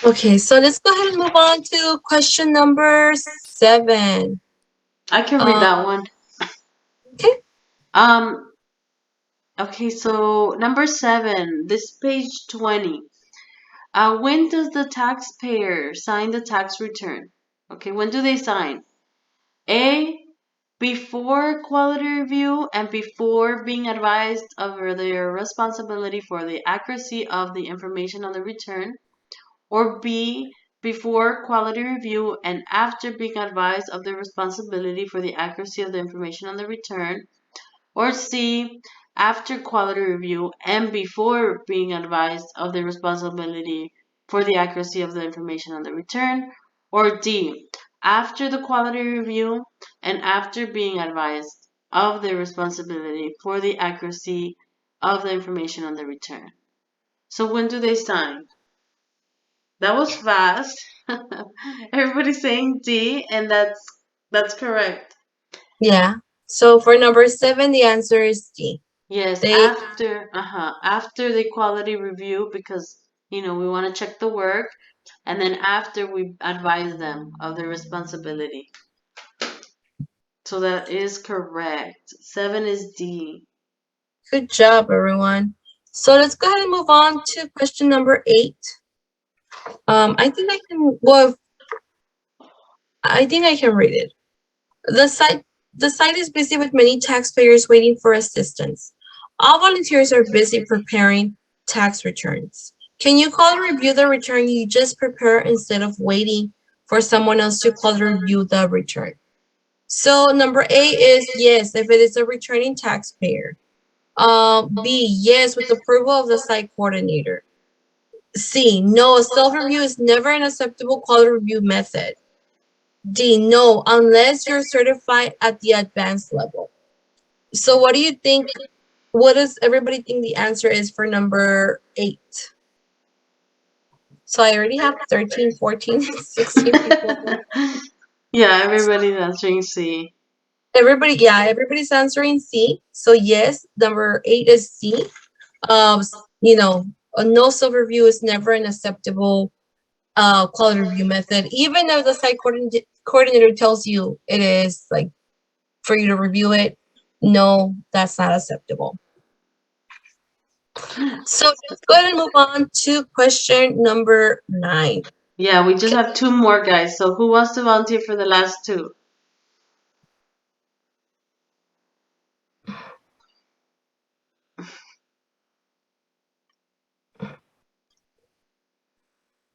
Okay, so let's go ahead and move on to question number 7. I can read that one. Okay. Okay, so number 7, this page 20. When does the taxpayer sign the tax return? Okay, when do they sign? A, before quality review and before being advised of their responsibility for the accuracy of the information on the return, or B, before quality review and after being advised of the responsibility for the accuracy of the information on the return, or C, after quality review and before being advised of the responsibility for the accuracy of the information on the return, or D, after the quality review and after being advised of the responsibility for the accuracy of the information on the return. So when do they sign? That was fast. Everybody's saying D, and that's correct. Yeah. So for number 7, the answer is D. Yes, They after the quality review, because we want to check the work, and then after we advise them of the responsibility. So that is correct. 7 is D. Good job, everyone. So let's go ahead and move on to question number 8. I think I can read it. The site is busy with many taxpayers waiting for assistance. All volunteers are busy preparing tax returns. Can you call to review the return you just prepared instead of waiting for someone else to call to review the return? So number A is yes, if it is a returning taxpayer. B, yes, with approval of the site coordinator. C, no, a self-review is never an acceptable quality review method. D, no, unless you're certified at the advanced level. So what do you think? What does everybody think the answer is for number 8? So I already have 13, 14, 16 people. Yeah, everybody's answering C. Everybody's answering C. So yes, number 8 is C. A no self-review is never an acceptable quality review method, even if the site coordinator tells you it is like for you to review it. No, that's not acceptable. So let's go ahead and move on to question number 9. Yeah, we just have 2 more guys. So who wants to volunteer for the last 2?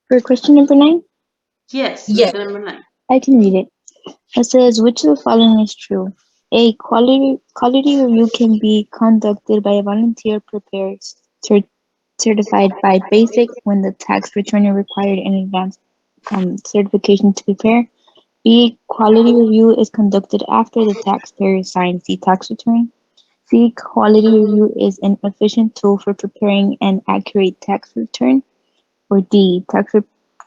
For question number 9, Yes, Yes. number 9. I can read it. It says, which of the following is true? A, quality review can be conducted by a volunteer prepared certified by BASIC when the tax return is required in advance certification to prepare. B, quality review is conducted after the taxpayer signs the tax return. C, quality review is an efficient tool for preparing an accurate tax return. Or D,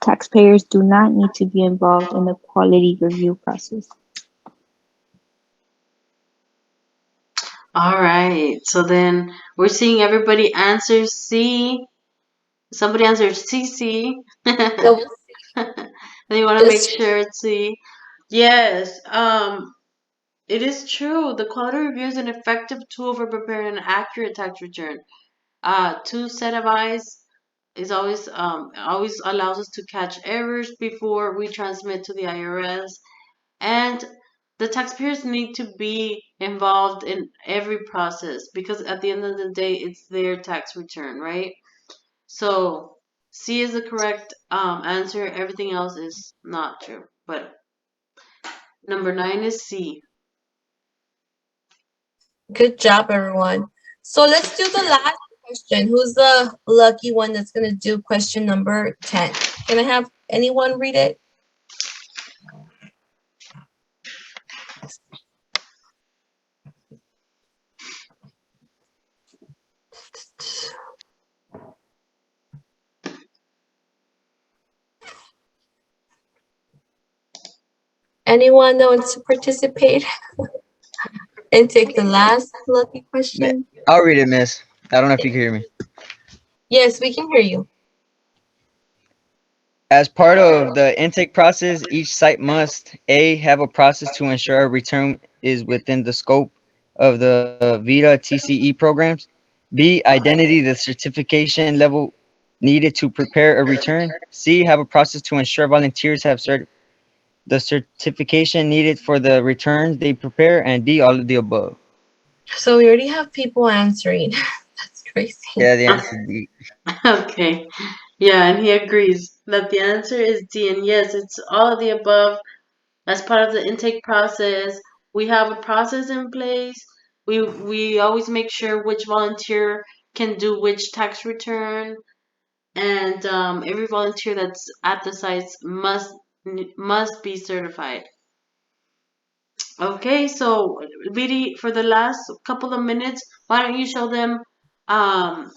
taxpayers do not need to be involved in the quality review process. All right. So then we're seeing everybody answer C. Somebody answered CC. They want to make sure it's C. Yes. It is true. The quality review is an effective tool for preparing an accurate tax return. Two set of eyes is always allows us to catch errors before we transmit to the IRS, and the taxpayers need to be involved in every process because at the end of the day, it's their tax return, right? So C is the correct answer. Everything else is not true. But number 9 is C. Good job, everyone. So let's do the last question. Who's the lucky one that's going to do question number 10? Can I have anyone read it? Anyone that wants to participate and take the last lucky question? I'll read it, miss. I don't know if you can hear me. Yes, we can hear you. As part of the intake process, each site must A, have a process to ensure a return is within the scope of the VITA TCE programs. B, identity the certification level needed to prepare a return. C, have a process to ensure volunteers have the certification needed for the returns they prepare. And D, all of the above. So we already have people answering. That's crazy. Yeah, the answer is D. Okay. Yeah, and he agrees that the answer is D. And yes, it's all of the above. As part of the intake process, we have a process in place. We always make sure which volunteer can do which tax return, and every volunteer that's at the sites must be certified. Okay, so Vidi, for the last couple of minutes, why don't you show them um,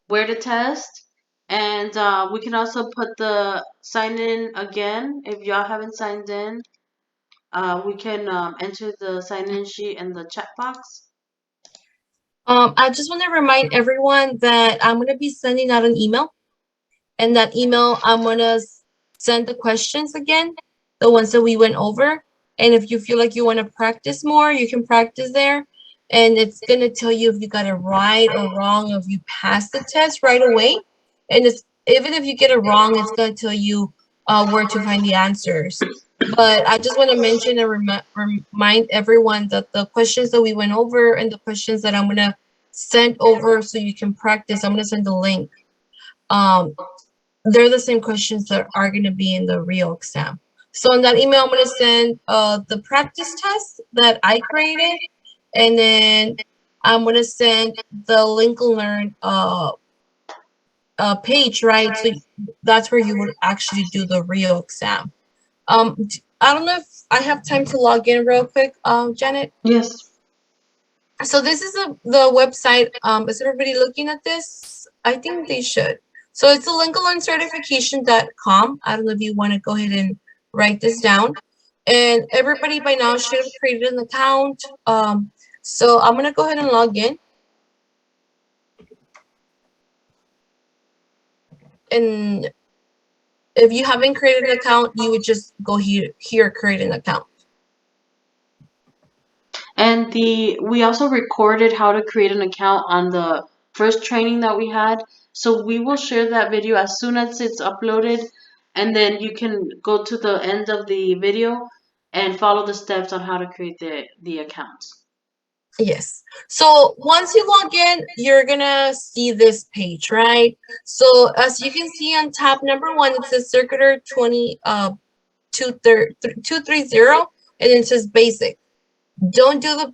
where to test, and we can also put the sign in again if y'all haven't signed in. We can enter the sign-in sheet in the chat box. I just want to remind everyone that I'm going to be sending out an email. And that email, I'm going to send the questions again, the ones that we went over. And if you feel like you want to practice more, you can practice there. And it's going to tell you if you got it right or wrong, if you passed the test right away. And it's even if you get it wrong, it's going to tell you where to find the answers. But I just want to mention and remind everyone that the questions that we went over and the questions that I'm going to send over so you can practice, I'm going to send the link. They're the same questions that are going to be in the real exam. So in that email, I'm going to send the practice test that I created, and then I'm going to send the Lincoln Learn page, right? So that's where you would actually do the real exam. I don't know if I have time to log in real quick, Janet. Yes. So this is the website. Is everybody looking at this? I think they should. So it's the LincolnLearnCertification.com. I don't know if you want to go ahead and write this down. And everybody by now should have created an account. So I'm going to go ahead and log in. And if you haven't created an account, you would just go here, create an account. And we also recorded how to create an account on the first training that we had. So we will share that video as soon as it's uploaded, and then you can go to the end of the video and follow the steps on how to create the accounts. Yes. So once you log in, you're gonna see this page, right? So as you can see on top, number 1, it says Circular 230, and it says basic. Don't do the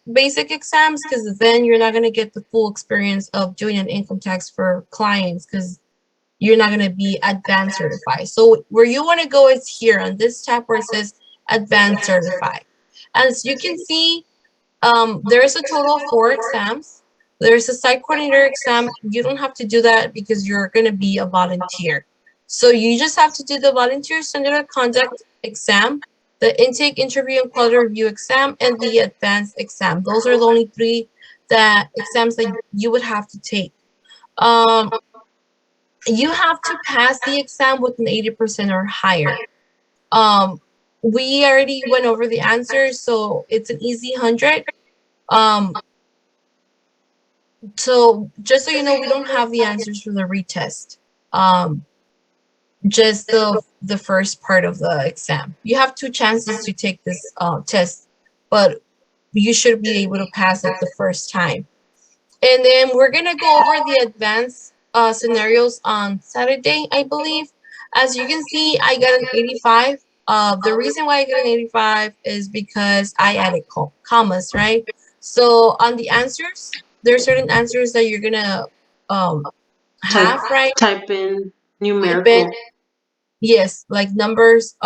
basic exams, because then you're not gonna get the full experience of doing an income tax for clients, because you're not gonna be advanced certified. So where you want to go is here on this tab where it says advanced certified. As you can see, there's a total of 4 exams. There's a site coordinator exam. You don't have to do that because you're going to be a volunteer. So you just have to do the volunteer standard conduct exam, the intake, interview, and quality review exam, and the advanced exam. Those are the only 3 exams that you would have to take. You have to pass the exam with an 80% or higher. we already went over the answers, so it's an easy 100. So just so you know, we don't have the answers for the retest. Just the first part of the exam. You have 2 chances to take this test, but you should be able to pass it the first time. And then we're gonna go over the advanced scenarios on Saturday, I believe. As you can see, I got an 85. The reason why I got an 85 is because I added commas, right? So on the answers, there are certain answers that you're gonna Type have, right? type in Type in, numerical. yes, like numbers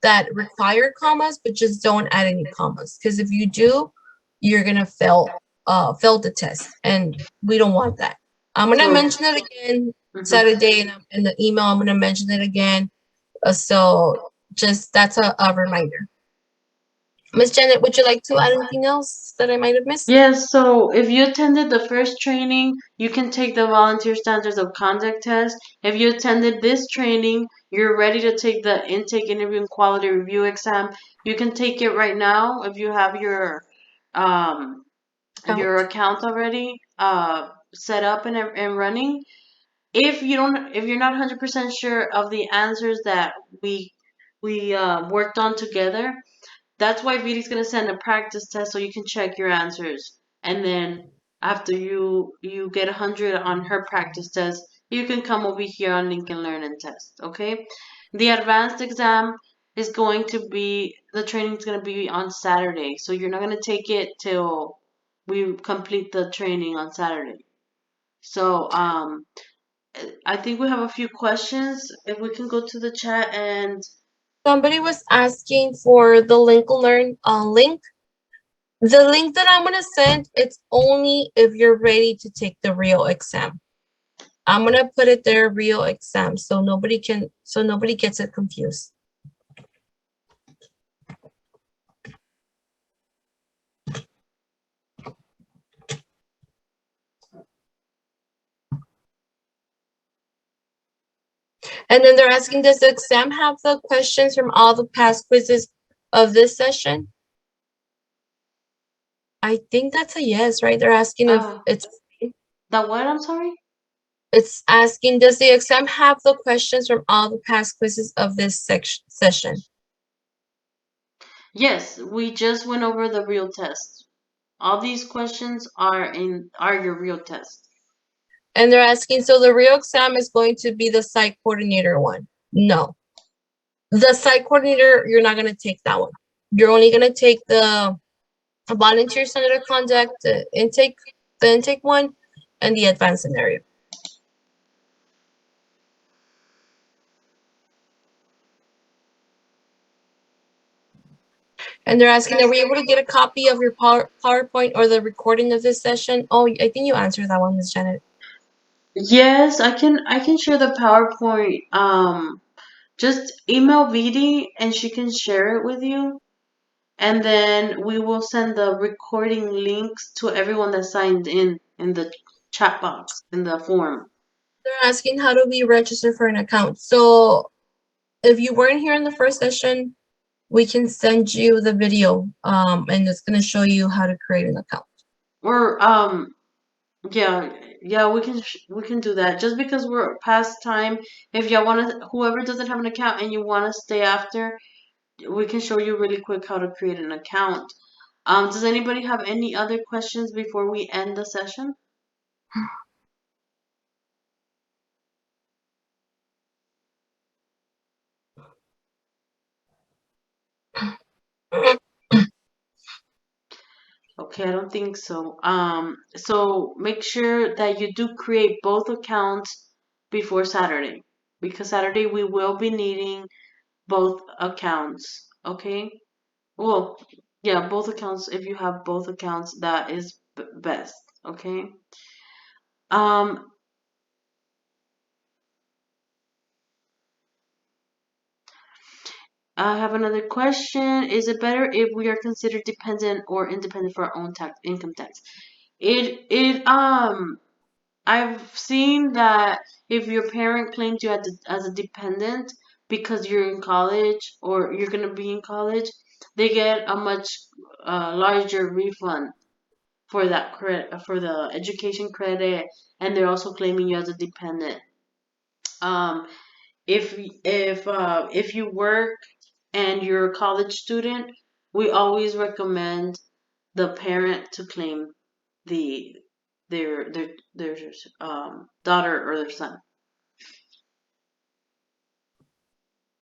that require commas, but just don't add any commas. Because if you do, you're gonna fail the test, and we don't want that. I'm gonna So mention it again mhm. Saturday in the email. I'm gonna mention it again. So just that's a reminder. Miss Janet, would you like to add anything else that I might have missed? Yes, so if you attended the first training, you can take the volunteer standards of conduct test. If you attended this training, you're ready to take the intake interview and quality review exam. You can take it right now if you have um your account already set up and running. If you're not 100% sure of the answers that we worked on together, that's why Vidi's gonna send a practice test so you can check your answers. And then after you get 100 on her practice test, you can come over here on Lincoln Learn and test. Okay. The advanced exam is going to be the training is gonna be on Saturday, so you're not gonna take it till we complete the training on Saturday. So I think we have a few questions. If we can go to the chat and Somebody was asking for the Lincoln Learn link. The link that I'm gonna send, it's only if you're ready to take the real exam. I'm gonna put it there, real exam, so nobody gets it confused. And then they're asking, does the exam have the questions from all the past quizzes of this session? I think that's a yes, right? They're asking if it's that what? I'm sorry. It's asking, does the exam have the questions from all the past quizzes of this session? Yes, we just went over the real test. All these questions are your real test. And they're asking, so the real exam is going to be the site coordinator one? No. The site coordinator, you're not going to take that one. You're only going to take the volunteer standard of conduct, the intake one, and the advanced scenario. And they're asking, are we able to get a copy of your PowerPoint or the recording of this session? Oh, I think you answered that one, Ms. Janet. Yes, I can share the PowerPoint. Just email Vidi and she can share it with you. And then we will send the recording links to everyone that signed in the chat box in the form. They're asking, how do we register for an account? So if you weren't here in the first session, we can send you the video and it's going to show you how to create an account. Or yeah, we can do that. Just because we're past time, if y'all want to, whoever doesn't have an account and you want to stay after, we can show you really quick how to create an account. Does anybody have any other questions before we end the session? Okay, I don't think so. So make sure that you do create both accounts before Saturday, because Saturday we will be needing both accounts. Okay? Well, yeah, both accounts. If you have both accounts, that is best. Okay? Um, I have another question. Is it better if we are considered dependent or independent for our own income tax? I've seen that if your parent claims you as a dependent, because you're in college or you're gonna be in college, they get a much larger refund for that credit, for the education credit, and they're also claiming you as a dependent. Um, if you work and you're a college student, we always recommend the parent to claim the their daughter or their son.